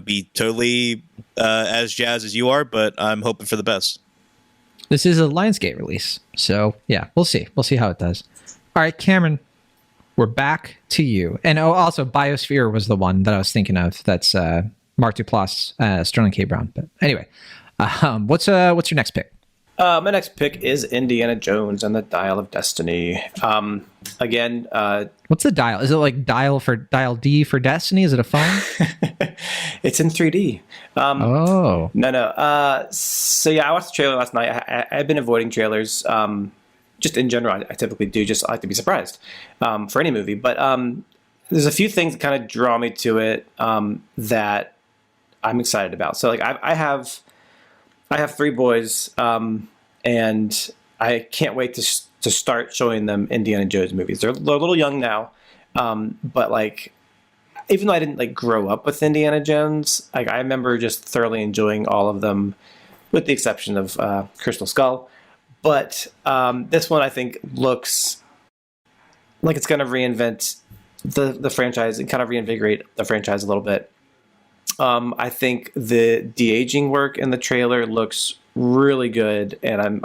Speaker 2: be totally as jazzed as you are, but I'm hoping for the best.
Speaker 1: This is a Lionsgate release. So yeah, we'll see. We'll see how it does. All right, Cameron, we're back to you. And also Biosphere was the one that I was thinking of. That's Mark Duplass, Sterling K. Brown. But anyway, what's your next pick?
Speaker 3: My next pick is Indiana Jones and the Dial of Destiny. Again,
Speaker 1: what's the dial? Is it like dial D for Destiny? Is it a phone?
Speaker 3: It's in 3D.
Speaker 1: No.
Speaker 3: So yeah, I watched the trailer last night. I've been avoiding trailers. Just in general, I typically do. Just like to be surprised for any movie. But there's a few things that kind of draw me to it that I'm excited about. So like I have 3 boys, and I can't wait to start showing them Indiana Jones movies. They're a little young now, but like even though I didn't like grow up with Indiana Jones, like I remember just thoroughly enjoying all of them, with the exception of Crystal Skull. But this one I think looks like it's going to reinvent the franchise and kind of reinvigorate the franchise a little bit. I think the de-aging work in the trailer looks really good, and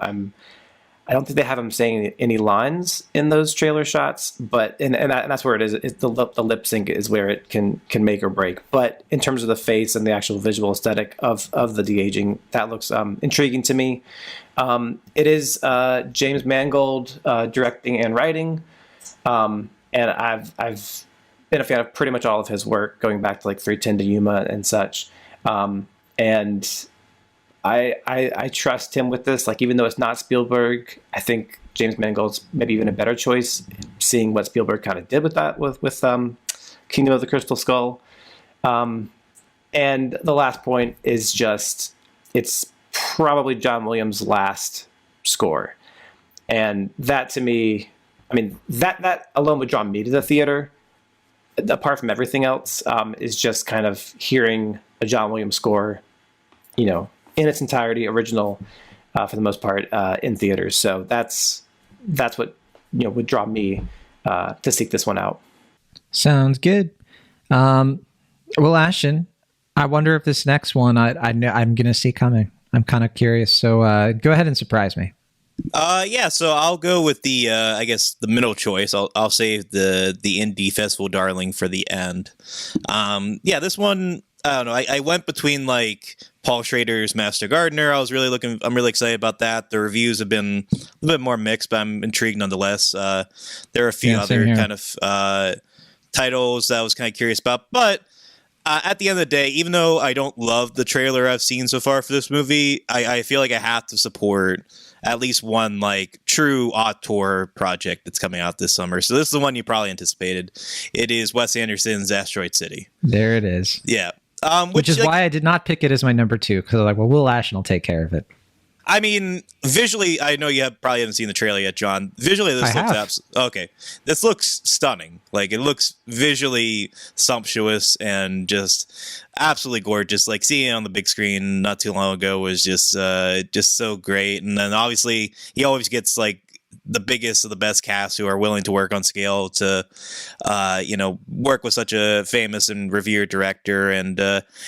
Speaker 3: I don't think they have him saying any lines in those trailer shots, but and that's where it is. The lip sync is where it can make or break. But in terms of the face and the actual visual aesthetic of the de-aging, that looks intriguing to me. It is James Mangold directing and writing, and I've been a fan of pretty much all of his work, going back to like 3:10 to Yuma and such. And I trust him with this. Like, even though it's not Spielberg, I think James Mangold's maybe even a better choice, seeing what Spielberg kind of did with that with Kingdom of the Crystal Skull. And the last point is just, it's probably John Williams' last score. And that to me, I mean, that alone would draw me to the theater. Apart from everything else, is just kind of hearing a John Williams score, in its entirety, original for the most part, in theaters. So that's what would draw me to seek this one out.
Speaker 1: Sounds good. Well, Ashton, I wonder if this next one I'm going to see coming. I'm kind of curious. So go ahead and surprise me.
Speaker 2: Yeah, so I'll go with the I guess the middle choice. I'll save the indie festival darling for the end. Yeah, this one, I don't know. I went between like Paul Schrader's Master Gardener. I'm really excited about that. The reviews have been a little bit more mixed, but I'm intrigued nonetheless. There are a few other kind of titles that I was kind of curious about, but at the end of the day, even though I don't love the trailer I've seen so far for this movie, I feel like I have to support at least one like true auteur project that's coming out this summer. So this is the one you probably anticipated. It is Wes Anderson's Asteroid City.
Speaker 1: There it is.
Speaker 2: Yeah.
Speaker 1: Which is why I did not pick it as my number 2, because I'm like, well, Will Ashton will take care of it.
Speaker 2: I mean, visually, I know you probably haven't seen the trailer yet, John. Visually, this looks okay. This looks stunning. Like, it looks visually sumptuous and just absolutely gorgeous. Like, seeing it on the big screen not too long ago was just so great. And then obviously, he always gets like the biggest of the best cast who are willing to work on scale to, work with such a famous and revered director. And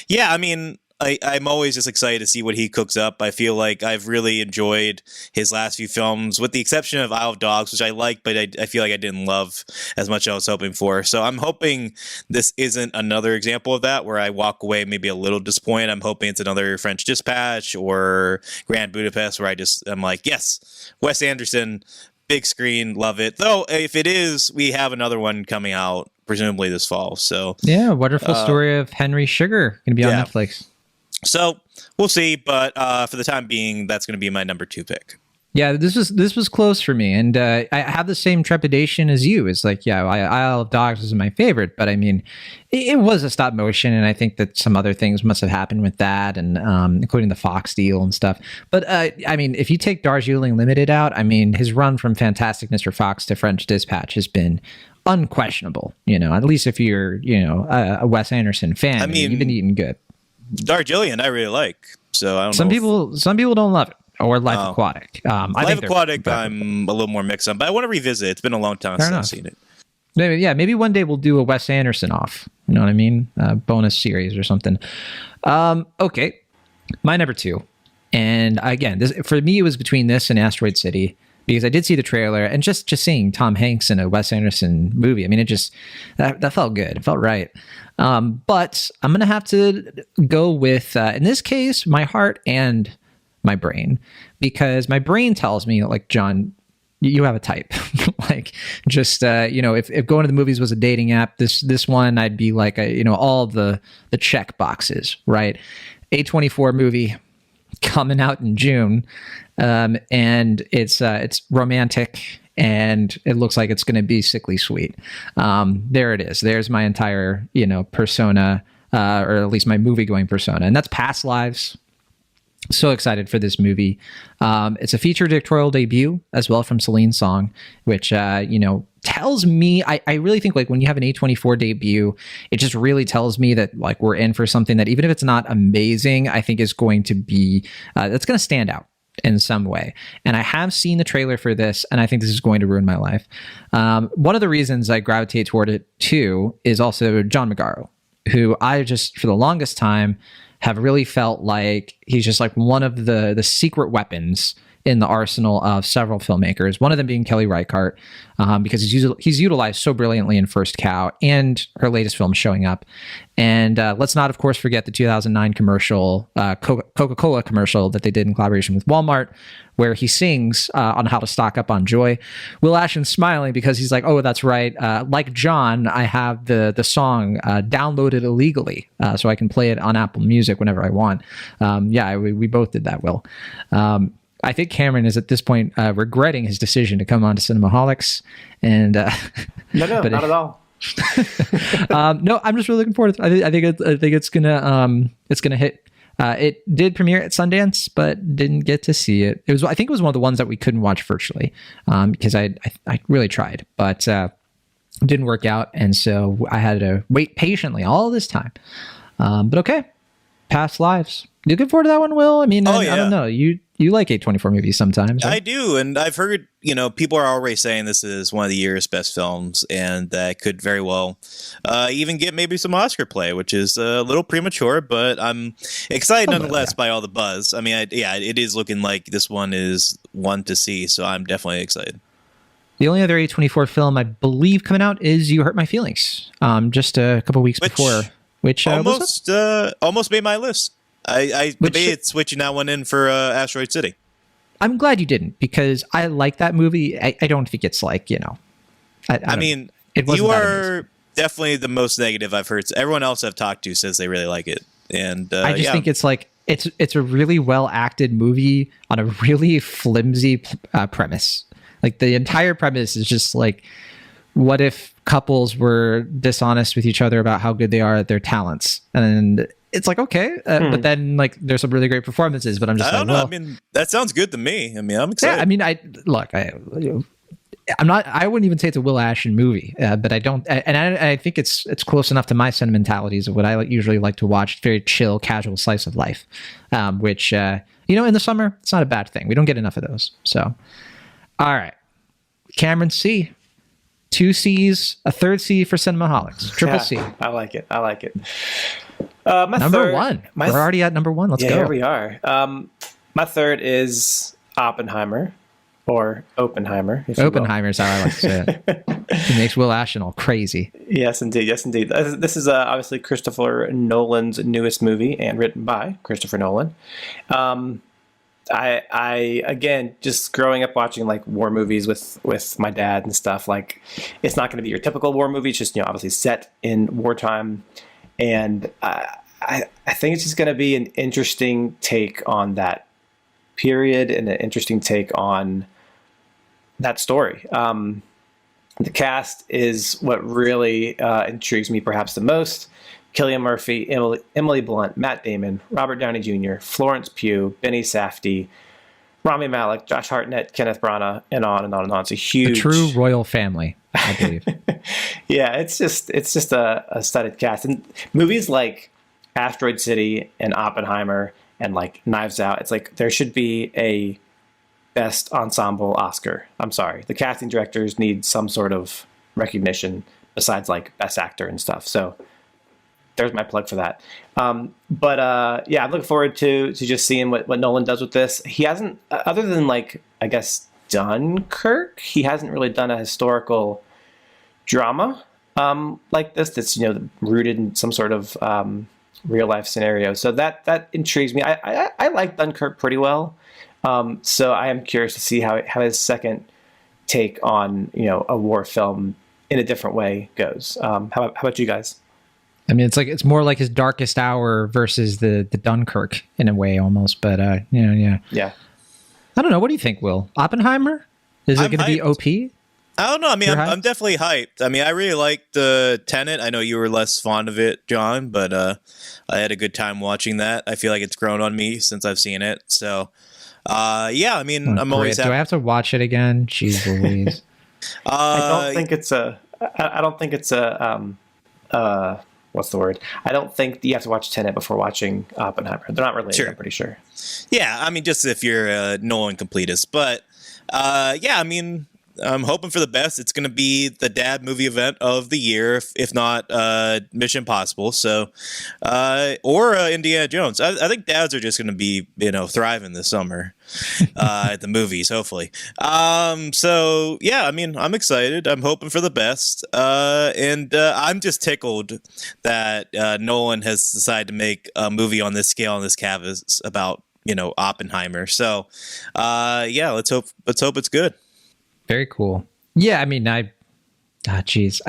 Speaker 2: yeah, I mean, I'm always just excited to see what he cooks up. I feel like I've really enjoyed his last few films, with the exception of Isle of Dogs, which I like, but I feel like I didn't love as much as I was hoping for. So I'm hoping this isn't another example of that, where I walk away maybe a little disappointed. I'm hoping it's another French Dispatch or Grand Budapest, where I'm like, yes, Wes Anderson, big screen, love it. Though, if it is, we have another one coming out, presumably this fall. So
Speaker 1: yeah, wonderful story of Henry Sugar, going to be on Netflix.
Speaker 2: So we'll see, but for the time being, that's going to be my number 2 pick.
Speaker 1: Yeah, this was close for me, and I have the same trepidation as you. It's like, yeah, Isle of Dogs is my favorite, but I mean, it was a stop motion, and I think that some other things must have happened with that, and including the Fox deal and stuff. But I mean, if you take Darjeeling Limited out, I mean, his run from Fantastic Mr. Fox to French Dispatch has been unquestionable. At least if you're a Wes Anderson fan, I mean, you've been eating good.
Speaker 2: Darjeeling, I really like. So I don't know.
Speaker 1: Some people don't love it, or Life Aquatic.
Speaker 2: Life Aquatic, I'm a little more mixed on, but I want to revisit. It's been a long time since I've seen it.
Speaker 1: Maybe one day we'll do a Wes Anderson off. You know what I mean? Bonus series or something. Okay, my number 2, and again, for me, it was between this and Asteroid City, because I did see the trailer, and just seeing Tom Hanks in a Wes Anderson movie, I mean, it just that felt good. It felt right. But I'm going to have to go with, in this case, my heart and my brain, because my brain tells me, like, John, you have a type. Like, just, if going to the movies was a dating app, this one, I'd be like, all the check boxes, right? A24 movie coming out in June. And it's romantic, and it looks like it's going to be sickly sweet. There it is. There's my entire, persona, or at least my movie going persona. And that's Past Lives. So excited for this movie. It's a feature directorial debut as well from Celine Song, which, tells me, I really think, like, when you have an A24 debut, it just really tells me that, like, we're in for something that, even if it's not amazing, I think is going to be, that's going to stand out in some way. And I have seen the trailer for this, and I think this is going to ruin my life. One of the reasons I gravitate toward it too is also John Magaro, who I just, for the longest time, have really felt like he's just like one of the secret weapons in the arsenal of several filmmakers, one of them being Kelly Reichardt, because he's utilized so brilliantly in First Cow and her latest film Showing Up. And let's not, of course, forget the 2009 commercial, Coca-Cola commercial that they did in collaboration with Walmart, where he sings on how to stock up on joy. Will Ashton's smiling because he's like, oh, that's right. Like John, I have the song downloaded illegally, so I can play it on Apple Music whenever I want. We both did that, Will. I think Cameron is at this point regretting his decision to come on to Cinemaholics, and
Speaker 3: no, not at all.
Speaker 1: No, I'm just really looking forward to it. I think it's gonna hit. It did premiere at Sundance, but didn't get to see it. I think it was one of the ones that we couldn't watch virtually, because I really tried, but didn't work out, and so I had to wait patiently all this time. But okay. Past Lives. You looking forward to that one, Will? I mean,
Speaker 2: Oh,
Speaker 1: I
Speaker 2: yeah.
Speaker 1: don't know. You like A24 movies sometimes.
Speaker 2: I
Speaker 1: Right?
Speaker 2: do, and I've heard, people are already saying this is one of the year's best films, and that could very well even get maybe some Oscar play, which is a little premature, but I'm excited nonetheless by all the buzz. I mean, it is looking like this one is one to see, so I'm definitely excited.
Speaker 1: The only other A24 film I believe coming out is You Hurt My Feelings, just a couple weeks before. Which
Speaker 2: almost made my list. I debated switching that one in for Asteroid City.
Speaker 1: I'm glad you didn't, because I like that movie. I don't think it's like,
Speaker 2: I mean, you are definitely the most negative I've heard. Everyone else I've talked to says they really like it. And
Speaker 1: I just think it's like, it's a really well acted movie on a really flimsy premise. Like the entire premise is just like, what if couples were dishonest with each other about how good they are at their talents? And it's like, okay, but then like there's some really great performances, but I'm just
Speaker 2: I don't know. I mean, that sounds good to me. I mean, I'm excited.
Speaker 1: Yeah, I mean, I'm not. I wouldn't even say it's a Will Ashton movie, but I don't. And I think it's close enough to my sentimentalities of what I usually like to watch. Very chill, casual slice of life, which in the summer it's not a bad thing. We don't get enough of those. So, all right, Cameron C. 2 C's, a third C for Cinemaholics. Triple C.
Speaker 3: I like it.
Speaker 1: Number one. We're already at number one. Let's go.
Speaker 3: Here we are. My third is Oppenheimer, or Oppenheimer.
Speaker 1: Oppenheimer's how I like to say it. It makes Will Ashton all crazy.
Speaker 3: Yes, indeed. This is obviously Christopher Nolan's newest movie, and written by Christopher Nolan. I again, just growing up watching like war movies with my dad and stuff, like it's not going to be your typical war movie. It's just, obviously set in wartime. And I think it's just going to be an interesting take on that period and an interesting take on that story. The cast is what really intrigues me perhaps the most. Cillian Murphy, Emily Blunt, Matt Damon, Robert Downey Jr., Florence Pugh, Benny Safdie, Rami Malek, Josh Hartnett, Kenneth Branagh, and on and on and on. It's a huge,
Speaker 1: a true royal family, I believe.
Speaker 3: Yeah, it's just a studded cast, and movies like Asteroid City and Oppenheimer and like Knives Out. It's like there should be a best ensemble Oscar. I'm sorry, the casting directors need some sort of recognition besides like best actor and stuff. So there's my plug for that. I'm looking forward to just seeing what Nolan does with this. He hasn't, other than like, I guess, Dunkirk, he hasn't really done a historical drama like this that's, rooted in some sort of real life scenario. So that intrigues me. I like Dunkirk pretty well. So I am curious to see how his second take on, a war film in a different way goes. How about you guys?
Speaker 1: I mean, it's more like his Darkest Hour versus the Dunkirk in a way almost, but yeah. I don't know. What do you think, Will? Oppenheimer? Is it going to be OP?
Speaker 2: I don't know. I mean, I'm definitely hyped. I mean, I really liked Tenet. I know you were less fond of it, John, but I had a good time watching that. I feel like it's grown on me since I've seen it. So, I mean, I'm always happy.
Speaker 1: Do I have to watch it again? Jeez Louise.
Speaker 3: I don't think it's a what's the word? I don't think you have to watch Tenet before watching Oppenheimer. They're not related, sure. I'm pretty sure.
Speaker 2: Yeah, I mean, just if you're a Nolan completist. But, I mean, I'm hoping for the best. It's going to be the dad movie event of the year, if not Mission Impossible. So, or Indiana Jones. I think dads are just going to be, thriving this summer at the movies, hopefully. So yeah, I mean, I'm excited. I'm hoping for the best. And I'm just tickled that Nolan has decided to make a movie on this scale, on this canvas about, Oppenheimer. So, let's hope it's good.
Speaker 1: Very cool. Yeah, I mean, I always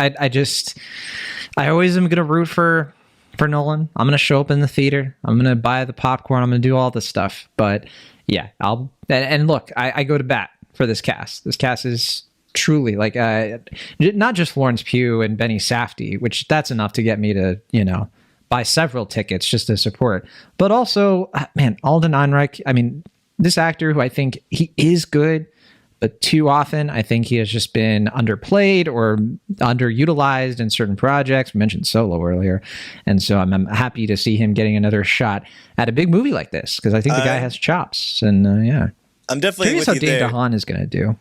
Speaker 1: am gonna root for Nolan. I'm gonna show up in the theater. I'm gonna buy the popcorn. I'm gonna do all this stuff. But yeah, and look, I go to bat for this cast. This cast is truly like not just Florence Pugh and Benny Safdie, which that's enough to get me to buy several tickets just to support. But also, man, Alden Ehrenreich. I mean, this actor who I think he is good, but too often I think he has just been underplayed or underutilized in certain projects. We mentioned Solo earlier, and so I'm happy to see him getting another shot at a big movie like this because I think the guy has chops. And yeah,
Speaker 2: I'm definitely
Speaker 1: curious
Speaker 2: with
Speaker 1: how
Speaker 2: you
Speaker 1: Dane
Speaker 2: there.
Speaker 1: DeHaan is going to do.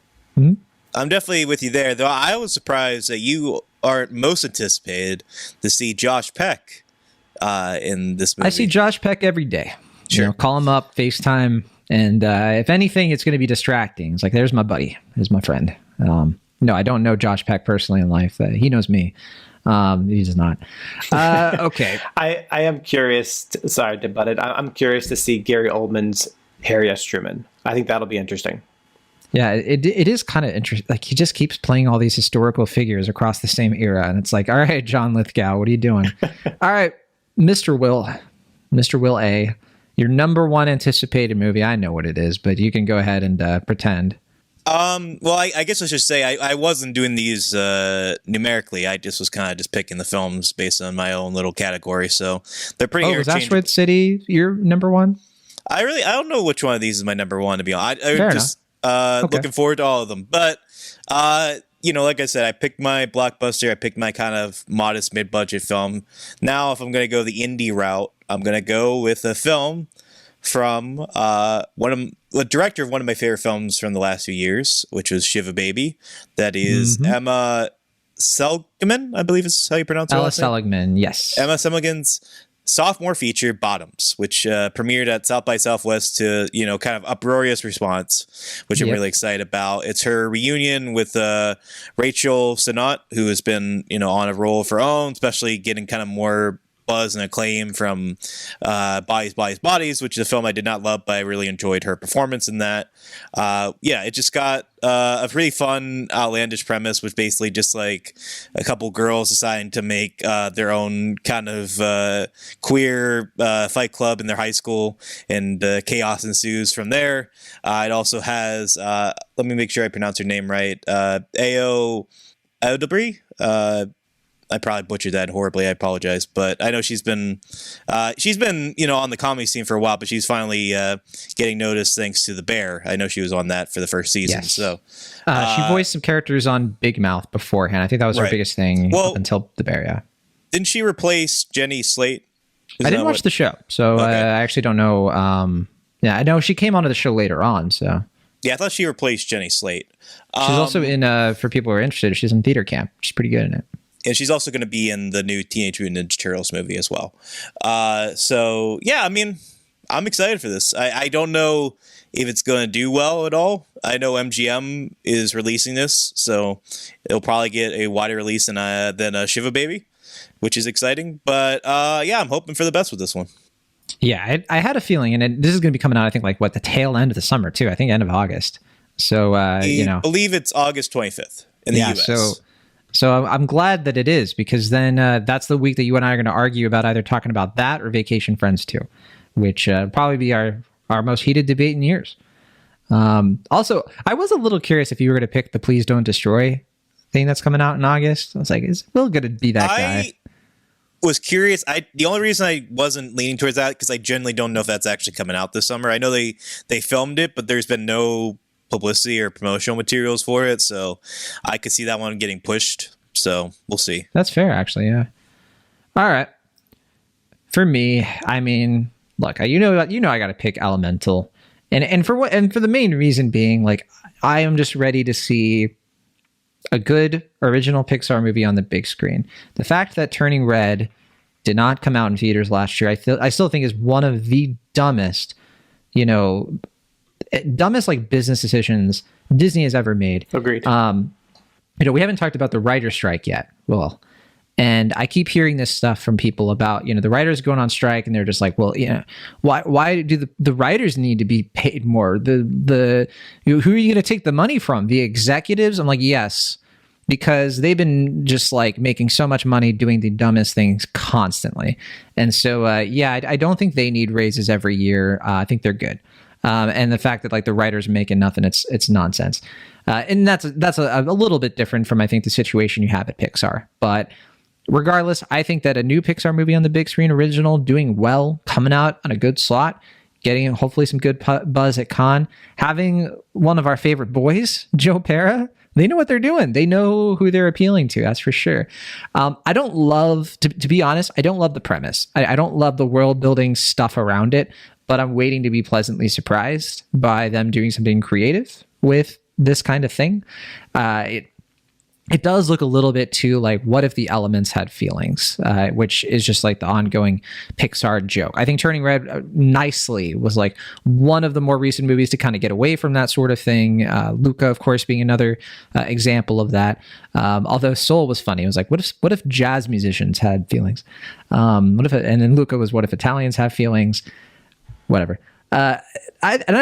Speaker 2: I'm definitely with you there, though. I was surprised that you aren't most anticipated to see Josh Peck in this movie.
Speaker 1: I see Josh Peck every day.
Speaker 2: Sure.
Speaker 1: You know, call him up, FaceTime, and if anything, it's going to be distracting. It's like, there's my buddy, there's my friend. No, I don't know Josh Peck personally in life. He knows me. He does not. Okay.
Speaker 3: I am curious. Sorry to butt it. I'm curious to see Gary Oldman's Harry S. Truman. I think that'll be interesting.
Speaker 1: Yeah, it is kind of interesting. Like, he just keeps playing all these historical figures across the same era, and it's like, all right, John Lithgow, what are you doing? All right, Mr. Will A, your number one anticipated movie. I know what it is, but you can go ahead and pretend.
Speaker 2: Well, I guess I should say I wasn't doing these numerically. I just was kind of just picking the films based on my own little category. So they're pretty
Speaker 1: Was
Speaker 2: interchangeable.
Speaker 1: Asteroid City your number one?
Speaker 2: I don't know which one of these is my number one, to be honest.
Speaker 1: Fair
Speaker 2: Just
Speaker 1: Okay.
Speaker 2: looking forward to all of them. But like I said, I picked my blockbuster. I picked my kind of modest mid-budget film. Now, if I'm going to go the indie route, I'm going to go with a film from the director of one of my favorite films from the last few years, which was Shiva Baby. That is Emma Seligman, I believe is how you pronounce her
Speaker 1: Ella
Speaker 2: last name.
Speaker 1: Seligman, yes.
Speaker 2: Emma Seligman's sophomore feature, Bottoms, which premiered at South by Southwest to, kind of uproarious response, which I'm
Speaker 1: Yep.
Speaker 2: really excited about. It's her reunion with Rachel Sennott, who has been, on a roll of her own, especially getting kind of more buzz and acclaim from Bodies, Bodies, Bodies, which is a film I did not love, but I really enjoyed her performance in that. It just got a really fun, outlandish premise, which basically just like a couple girls deciding to make their own kind of queer fight club in their high school, and chaos ensues from there. It also has, let me make sure I pronounce her name right, Ayo Edebiri. I probably butchered that horribly. I apologize, but I know she's been on the comedy scene for a while, but she's finally getting noticed thanks to The Bear. I know she was on that for the first season.
Speaker 1: Yes.
Speaker 2: So
Speaker 1: She voiced some characters on Big Mouth beforehand. I think that was her
Speaker 2: Right.
Speaker 1: biggest thing
Speaker 2: Well,
Speaker 1: up until The Bear, yeah.
Speaker 2: didn't she replace Jenny Slate?
Speaker 1: I didn't watch the show, so
Speaker 2: Okay.
Speaker 1: I actually don't know. I know she came onto the show later on, so.
Speaker 2: Yeah, I thought she replaced Jenny Slate.
Speaker 1: She's also in, for people who are interested, she's in Theater Camp. She's pretty good in it.
Speaker 2: And she's also going to be in the new Teenage Mutant Ninja Turtles movie as well. I'm excited for this. I don't know if it's going to do well at all. I know MGM is releasing this, so it'll probably get a wider release than Shiva Baby, which is exciting. But I'm hoping for the best with this one.
Speaker 1: Yeah, I had a feeling, and this is going to be coming out, I think, the tail end of the summer, too. I think end of August. So,
Speaker 2: I believe it's August 25th in the US.
Speaker 1: So I'm glad that it is, because then that's the week that you and I are going to argue about either talking about that or Vacation Friends 2, which probably be our most heated debate in years. Also, I was a little curious if you were going to pick the Please Don't Destroy thing that's coming out in August. I was like, is Will going to be that guy?
Speaker 2: I was curious. The only reason I wasn't leaning towards that, because I generally don't know if that's actually coming out this summer. I know they filmed it, but there's been no publicity or promotional materials for it, so I could see that one getting pushed. So we'll see.
Speaker 1: That's fair, actually. Yeah. All right. For me, I mean, look, I got to pick Elemental, and for the main reason being, like, I am just ready to see a good original Pixar movie on the big screen. The fact that Turning Red did not come out in theaters last year, I still think is one of the dumbest like business decisions Disney has ever made.
Speaker 3: Agreed.
Speaker 1: We haven't talked about the writer's strike yet. Well, and I keep hearing this stuff from people about, the writers going on strike, and they're just like, well, why do the writers need to be paid more? Who are you going to take the money from? The executives? I'm like, yes, because they've been just like making so much money doing the dumbest things constantly. And so, I don't think they need raises every year. I think they're good. And the fact that like the writers making nothing, it's nonsense. And that's a little bit different from, I think, the situation you have at Pixar. But regardless, I think that a new Pixar movie on the big screen, original, doing well, coming out on a good slot, getting hopefully some good buzz at Cannes. Having one of our favorite boys, Joe Pera, they know what they're doing. They know who they're appealing to. That's for sure. I don't love, to be honest, I don't love the premise. I don't love the world building stuff around it, but I'm waiting to be pleasantly surprised by them doing something creative with this kind of thing. It does look a little bit too like, what if the elements had feelings, which is just like the ongoing Pixar joke. I think Turning Red nicely was like one of the more recent movies to kind of get away from that sort of thing. Luca, of course, being another example of that. Although Soul was funny. It was like, what if jazz musicians had feelings? And then Luca was, what if Italians have feelings? Whatever. I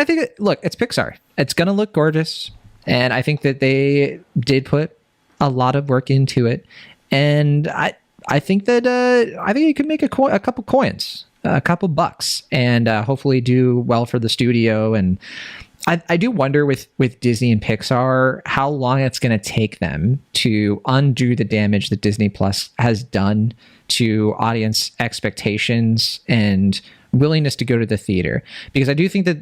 Speaker 1: think, look, it's Pixar. It's going to look gorgeous. And I think that they did put a lot of work into it, and I think that you could make a couple coins, a couple bucks, and hopefully do well for the studio. And I do wonder with Disney and Pixar how long it's going to take them to undo the damage that Disney Plus has done to audience expectations and willingness to go to the theater, because I do think that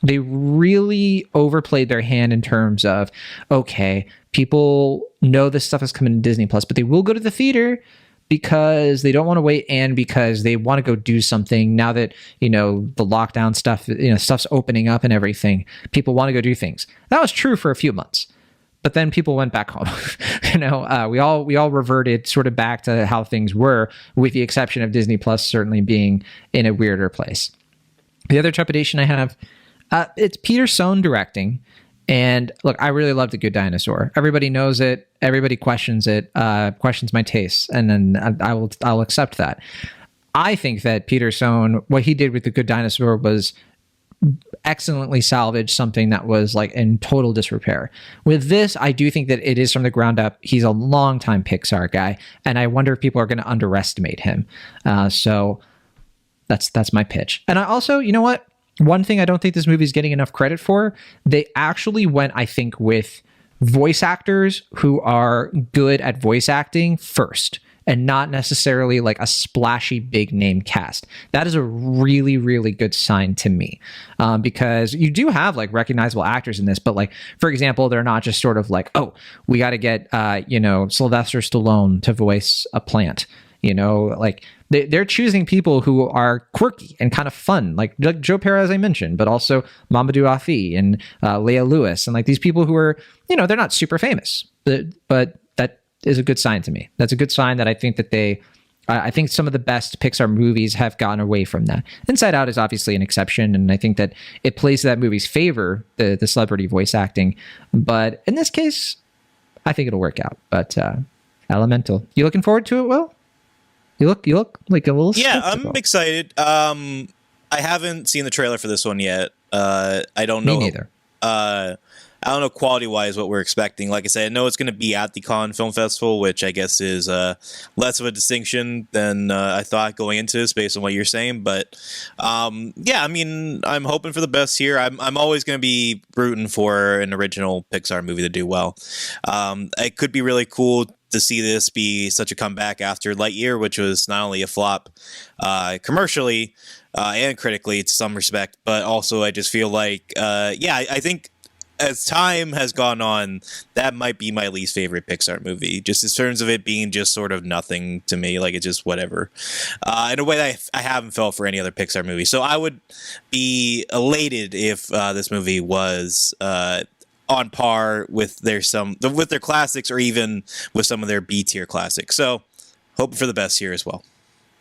Speaker 1: they really overplayed their hand in terms of, okay, people know this stuff is coming to Disney Plus, but they will go to the theater because they don't want to wait, and because they want to go do something now that, the lockdown stuff, stuff's opening up and everything. People want to go do things. That was true for a few months, but then people went back home. We all reverted sort of back to how things were, with the exception of Disney Plus certainly being in a weirder place. The other trepidation I have, it's Peter Sohn directing. And look, I really love The Good Dinosaur. Everybody knows it. Everybody questions it, questions my tastes. And then I'll accept that. I think that Peter Sohn, what he did with The Good Dinosaur was excellently salvaged something that was like in total disrepair. With this, I do think that it is from the ground up. He's a longtime Pixar guy, and I wonder if people are going to underestimate him. So that's my pitch. And I also, you know what? One thing I don't think this movie is getting enough credit for, they actually went, I think, with voice actors who are good at voice acting first, and not necessarily like a splashy big name cast. That is a really, really good sign to me, because you do have like recognizable actors in this, but like, for example, they're not just sort of like, oh, we got to get, Sylvester Stallone to voice a plant. Like they're choosing people who are quirky and kind of fun, like Joe Pera, as I mentioned, but also Mamadou Afi and Leah Lewis, and like these people who are, they're not super famous, but that is a good sign to me. That's a good sign that I think that I think some of the best Pixar movies have gotten away from that. Inside Out is obviously an exception, and I think that it plays to that movie's favor, the celebrity voice acting. But in this case, I think it'll work out. But Elemental, you looking forward to it, Will? You look like a little skeptical.
Speaker 2: I'm excited. I haven't seen the trailer for this one yet. I don't know.
Speaker 1: Me neither.
Speaker 2: I don't know quality-wise what we're expecting. Like I said, I know it's going to be at the Cannes Film Festival, which I guess is less of a distinction than I thought going into this based on what you're saying. But yeah, I mean, I'm hoping for the best here. I'm always going to be rooting for an original Pixar movie to do well. It could be really cool to see this be such a comeback after Lightyear, which was not only a flop commercially and critically to some respect, but also I just feel like, I think as time has gone on, that might be my least favorite Pixar movie, just in terms of it being just sort of nothing to me, like it's just whatever, in a way that I haven't felt for any other Pixar movie. So I would be elated if this movie was on par with their classics, or even with some of their B tier classics. So hoping for the best here as well.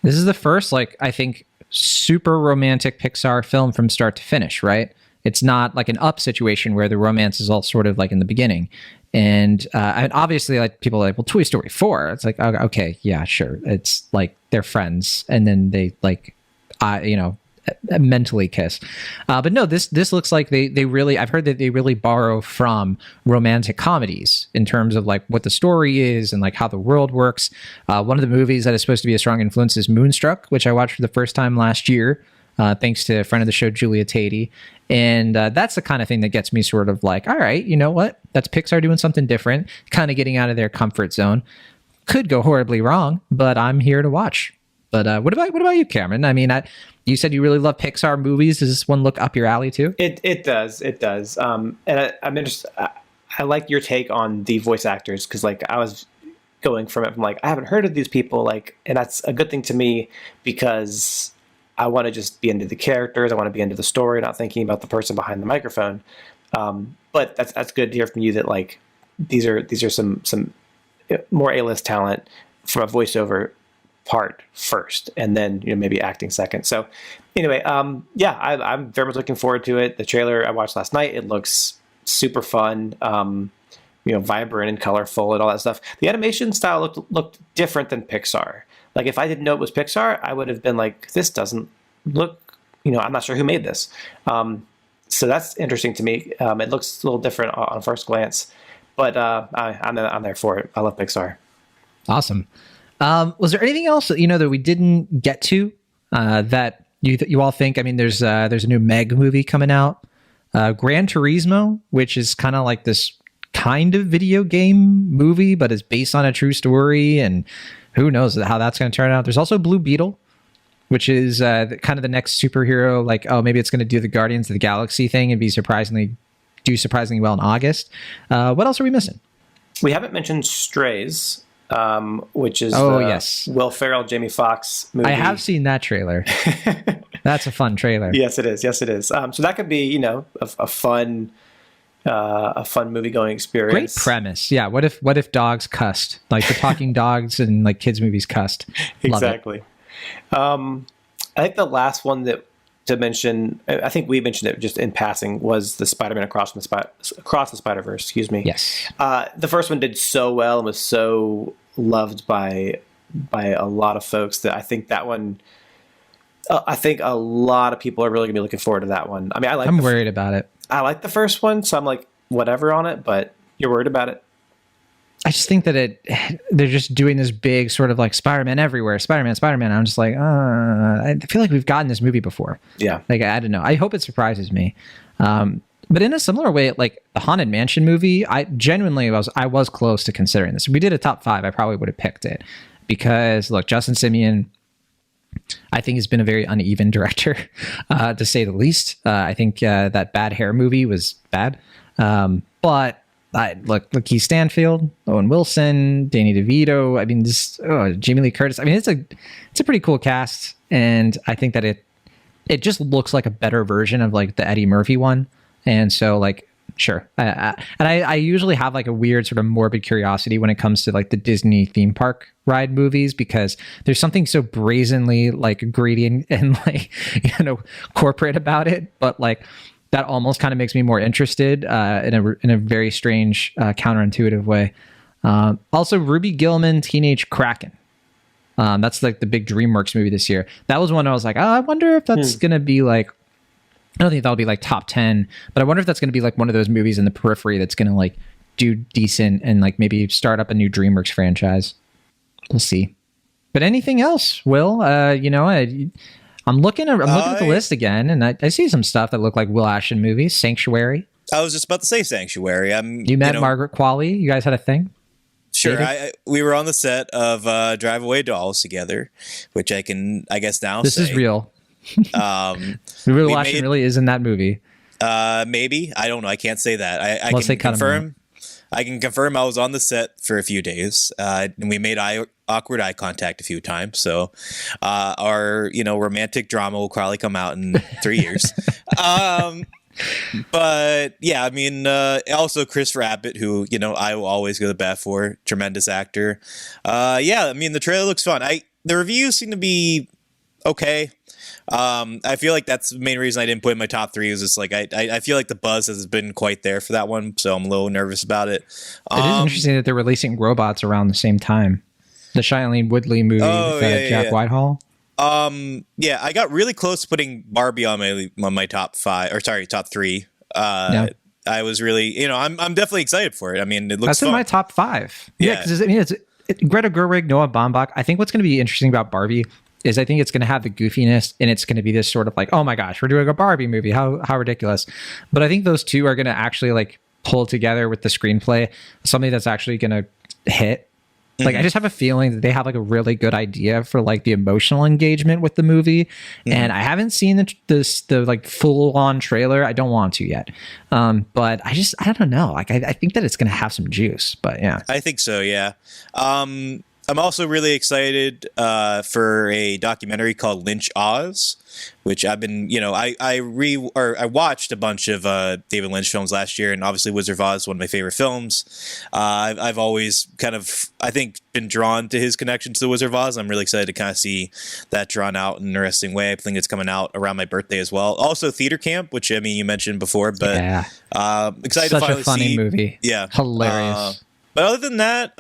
Speaker 1: This is the first, I think, super romantic Pixar film from start to finish, right? It's not like an Up situation where the romance is all sort of like in the beginning. And obviously, like, people are like, well, Toy Story 4. It's like, okay, yeah, sure. It's like they're friends, and then they mentally kiss. But no, this looks like they really, I've heard that they really borrow from romantic comedies in terms of like what the story is and like how the world works. One of the movies that is supposed to be a strong influence is Moonstruck, which I watched for the first time last year, thanks to a friend of the show, Julia Tatey. And that's the kind of thing that gets me sort of like, all right, you know what? That's Pixar doing something different, kind of getting out of their comfort zone. Could go horribly wrong, but I'm here to watch. But what about you, Cameron? I mean, you said you really love Pixar movies. Does this one look up your alley too?
Speaker 3: It does. And I'm interested. I like your take on the voice actors, because like I was going from it from like I haven't heard of these people, like, and that's a good thing to me because I want to just be into the characters. I want to be into the story, not thinking about the person behind the microphone. But that's good to hear from you that like these are some more A-list talent from a voiceover part first, and then maybe acting second. So anyway, I'm very much looking forward to it. The trailer I watched last night, it looks super fun, vibrant and colorful and all that stuff. The animation style looked different than Pixar. Like if I didn't know it was Pixar, I would have been like, this doesn't look, I'm not sure who made this. So that's interesting to me. It looks a little different on first glance, but I'm there for it. I love Pixar.
Speaker 1: Awesome. Was there anything else that we didn't get to that you all think? I mean, there's a new Meg movie coming out, Gran Turismo, which is kind of like this kind of video game movie, but is based on a true story, and who knows how that's going to turn out. There's also Blue Beetle, which is kind of the next superhero. Like, oh, maybe it's going to do the Guardians of the Galaxy thing and do surprisingly well in August. What else are we missing?
Speaker 3: We haven't mentioned Strays, which is
Speaker 1: yes,
Speaker 3: Will Ferrell, Jamie Foxx movie.
Speaker 1: I have seen that trailer. That's a fun trailer.
Speaker 3: Yes, it is. So that could be, a fun movie going experience.
Speaker 1: Great premise. Yeah. What if dogs cussed? Like the talking dogs and like kids movies cussed. Love
Speaker 3: exactly. I think the last one to mention, I think we mentioned it just in passing, was the Spider-Man Across the Spider-Verse. Excuse me.
Speaker 1: Yes.
Speaker 3: The first one did so well and was so loved by a lot of folks that I think that one. I think a lot of people are really gonna be looking forward to that one. I mean, I'm
Speaker 1: worried about it. I
Speaker 3: like the first one, so I'm like whatever on it. But you're worried about it.
Speaker 1: I just think that they're just doing this big sort of like Spider-Man everywhere, Spider-Man. I'm just like, I feel like we've gotten this movie before.
Speaker 3: Yeah.
Speaker 1: Like, I don't know. I hope it surprises me. But in a similar way, like the Haunted Mansion movie, I genuinely was close to considering this. If we did a top 5, I probably would have picked it because look, Justin Simien, I think has been a very uneven director, to say the least. I think that Bad Hair movie was bad. But look, Keith Stanfield, Owen Wilson, Danny DeVito. I mean, Jamie Lee Curtis. I mean, it's a pretty cool cast, and I think that it just looks like a better version of like the Eddie Murphy one. And so, like, sure. I usually have like a weird sort of morbid curiosity when it comes to like the Disney theme park ride movies, because there's something so brazenly like greedy and like corporate about it, but like that almost kind of makes me more interested in a very strange counterintuitive way. Also, Ruby Gillman, Teenage Kraken. That's like the big DreamWorks movie this year. That was one I was like, I wonder if that's gonna be like. I don't think that'll be like top 10, but I wonder if that's going to be like one of those movies in the periphery that's going to like do decent and like maybe start up a new DreamWorks franchise. We'll see. But anything else, Will? I'm looking at the list again, and I see some stuff that look like Will Ashton movies. Sanctuary.
Speaker 2: I was just about to say Sanctuary.
Speaker 1: You met Margaret Qualley. You guys had a thing.
Speaker 2: Sure. We were on the set of Drive Away Dolls together, which I guess now
Speaker 1: this is real. Will Ashton really is in that movie.
Speaker 2: Maybe. I don't know. I can't say that. I can confirm. I can confirm I was on the set for a few days, and we made awkward eye contact a few times. So our romantic drama will probably come out in 3 years. But yeah, I mean, also Chris Abbott, who I will always go to bat for, tremendous actor. Yeah, I mean the trailer looks fun. The reviews seem to be okay. I feel like that's the main reason I didn't put it in my top 3. Is just like I feel like the buzz has been quite there for that one, so I'm a little nervous about it.
Speaker 1: It is interesting that they're releasing robots around the same time. The Shailene Woodley movie with Jack Whitehall.
Speaker 2: Yeah, I got really close to putting Barbie on my top 3. I was really, I'm definitely excited for it. I mean, it looks.
Speaker 1: That's
Speaker 2: fun.
Speaker 1: In my top 5. Yeah, because it's Greta Gerwig, Noah Baumbach. I think what's going to be interesting about Barbie is I think it's going to have the goofiness, and it's going to be this sort of like, oh my gosh, we're doing a Barbie movie. How ridiculous. But I think those two are going to actually like pull together with the screenplay, something that's actually going to hit. Like, I just have a feeling that they have like a really good idea for like the emotional engagement with the movie, and I haven't seen the like full on trailer. I don't want to yet, but I don't know. Like, I think that it's gonna have some juice. But yeah,
Speaker 2: I think so. Yeah. I'm also really excited for a documentary called Lynch Oz, which I've been, I watched a bunch of David Lynch films last year, and obviously Wizard of Oz is one of my favorite films. I've always kind of, I think, been drawn to his connection to the Wizard of Oz. I'm really excited to kind of see that drawn out in an interesting way. I think it's coming out around my birthday as well. Also, Theater Camp, which I mean you mentioned before, but excited
Speaker 1: such
Speaker 2: to finally
Speaker 1: a funny
Speaker 2: see.
Speaker 1: movie.
Speaker 2: Yeah,
Speaker 1: Hilarious.
Speaker 2: But other than that,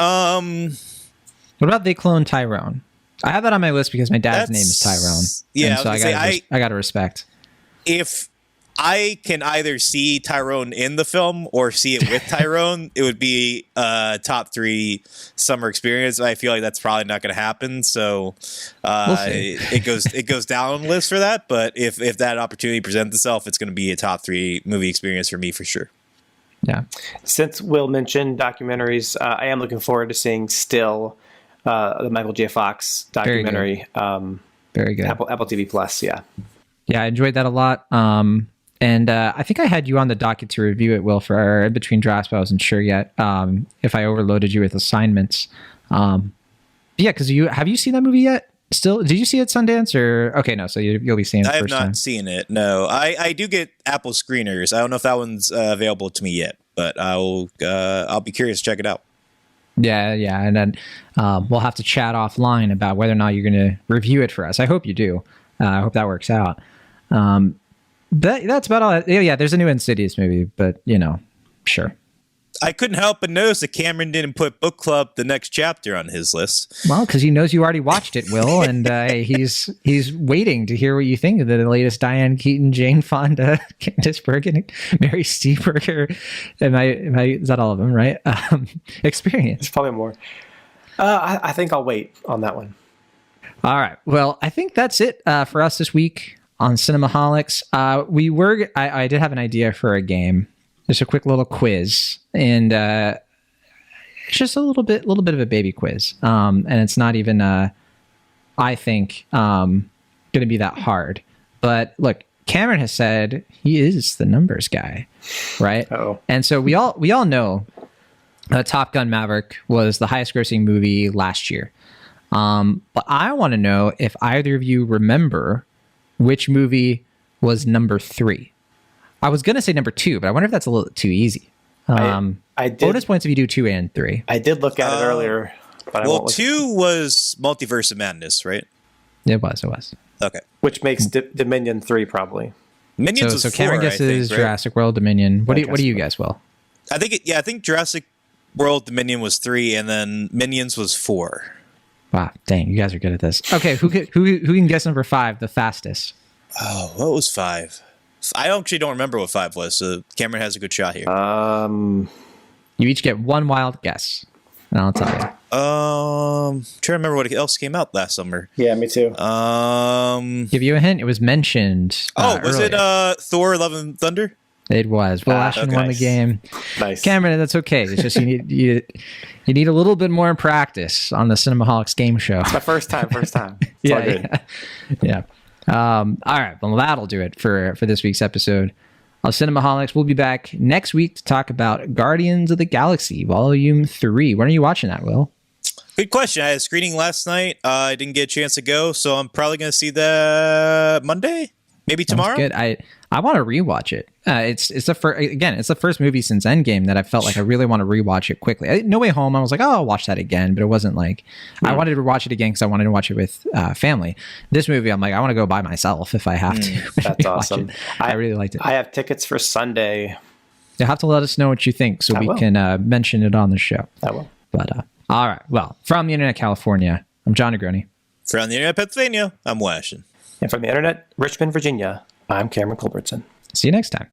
Speaker 1: What about They Clone Tyrone? I have that on my list because my dad's name is Tyrone.
Speaker 2: Yeah,
Speaker 1: and so I got to respect.
Speaker 2: If I can either see Tyrone in the film or see it with Tyrone, it would be a top 3 summer experience. I feel like that's probably not going to happen, so
Speaker 1: We'll see.
Speaker 2: it goes down on the list for that. But if that opportunity presents itself, it's going to be a top 3 movie experience for me for sure.
Speaker 1: Yeah.
Speaker 3: Since Will mentioned documentaries, I am looking forward to seeing Still, the Michael J. Fox documentary.
Speaker 1: Very good.
Speaker 3: Apple TV Plus. Yeah.
Speaker 1: Yeah, I enjoyed that a lot. And I think I had you on the docket to review it, Will, for our in between drafts, but I wasn't sure yet if I overloaded you with assignments. Yeah, because have you seen that movie yet? Still, did you see it at Sundance or okay? No, so you'll be seeing it
Speaker 2: I have
Speaker 1: first
Speaker 2: not
Speaker 1: time.
Speaker 2: seen it. No, I do get Apple screeners. I don't know if that one's available to me yet, but I'll be curious to check it out.
Speaker 1: Yeah, and then we'll have to chat offline about whether or not you're going to review it for us. I hope you do. I hope that works out. That's about all. Yeah, there's a new Insidious movie, but sure.
Speaker 2: I couldn't help but notice that Cameron didn't put Book Club: The Next Chapter on his list.
Speaker 1: Well, because he knows you already watched it, Will, and he's waiting to hear what you think of the latest Diane Keaton, Jane Fonda, Candice Bergen, Mary Steenburgen. Is that all of them, right? Experience.
Speaker 3: There's probably more. I think I'll wait on that one.
Speaker 1: All right. Well, I think that's it for us this week on Cinemaholics. I did have an idea for a game. Just a quick little quiz, and it's just a little bit of a baby quiz. And it's not even, I think, going to be that hard. But look, Cameron has said he is the numbers guy, right?
Speaker 3: Uh-oh.
Speaker 1: And so we all know Top Gun Maverick was the highest grossing movie last year. But I want to know if either of you remember which movie was number 3. I was going to say number 2, but I wonder if that's a little too easy.
Speaker 3: I did.
Speaker 1: Bonus points if you do 2 and 3.
Speaker 3: I did look at it earlier, but I won't look.
Speaker 2: 2 was Multiverse of Madness, right?
Speaker 1: It was.
Speaker 2: Okay.
Speaker 3: Which makes Dominion 3 probably.
Speaker 2: Minions
Speaker 1: So
Speaker 2: was
Speaker 1: Cameron
Speaker 2: 4,
Speaker 1: guesses
Speaker 2: I think, right?
Speaker 1: Jurassic World, Dominion. What do you guys, Will?
Speaker 2: I think Jurassic World Dominion was 3, and then Minions was 4.
Speaker 1: Wow, dang, you guys are good at this. Okay, who can guess number 5 the fastest?
Speaker 2: Oh, what was 5? I actually don't remember what 5 was, so Cameron has a good shot here.
Speaker 1: You each get one wild guess, and I'll tell you.
Speaker 2: Trying to remember what else came out last summer.
Speaker 3: Yeah, me too.
Speaker 1: Give you a hint. It was mentioned.
Speaker 2: Was
Speaker 1: earlier.
Speaker 2: it Thor: Love and Thunder?
Speaker 1: It was. Will Ashton won the
Speaker 3: nice.
Speaker 1: game.
Speaker 3: Nice.
Speaker 1: Cameron, that's okay. It's just you need a little bit more practice on the Cinemaholics game show.
Speaker 3: My first time. It's all good.
Speaker 1: Yeah. All right. Well, that'll do it for this week's episode of Cinemaholics. We'll be back next week to talk about Guardians of the Galaxy Volume 3. When are you watching that, Will?
Speaker 2: Good question. I had a screening last night. I didn't get a chance to go, so I'm probably going to see that Monday, maybe tomorrow.
Speaker 1: Good. I want to rewatch it. It's the first movie since Endgame that I felt like I really want to rewatch it quickly. No Way Home, I was like, oh, I'll watch that again, but it wasn't like I wanted to watch it again because I wanted to watch it with family. This movie, I'm like, I want to go by myself if I have to.
Speaker 3: That's awesome.
Speaker 1: I really liked it.
Speaker 3: I have tickets for Sunday.
Speaker 1: You'll have to let us know what you think so we can mention it on the show.
Speaker 3: I will.
Speaker 1: But all right. Well, from the Internet, California, I'm John Negroni.
Speaker 2: From the Internet, Pennsylvania, I'm Washington.
Speaker 3: And from the Internet, Richmond, Virginia, I'm Cameron Culbertson.
Speaker 1: See you next time.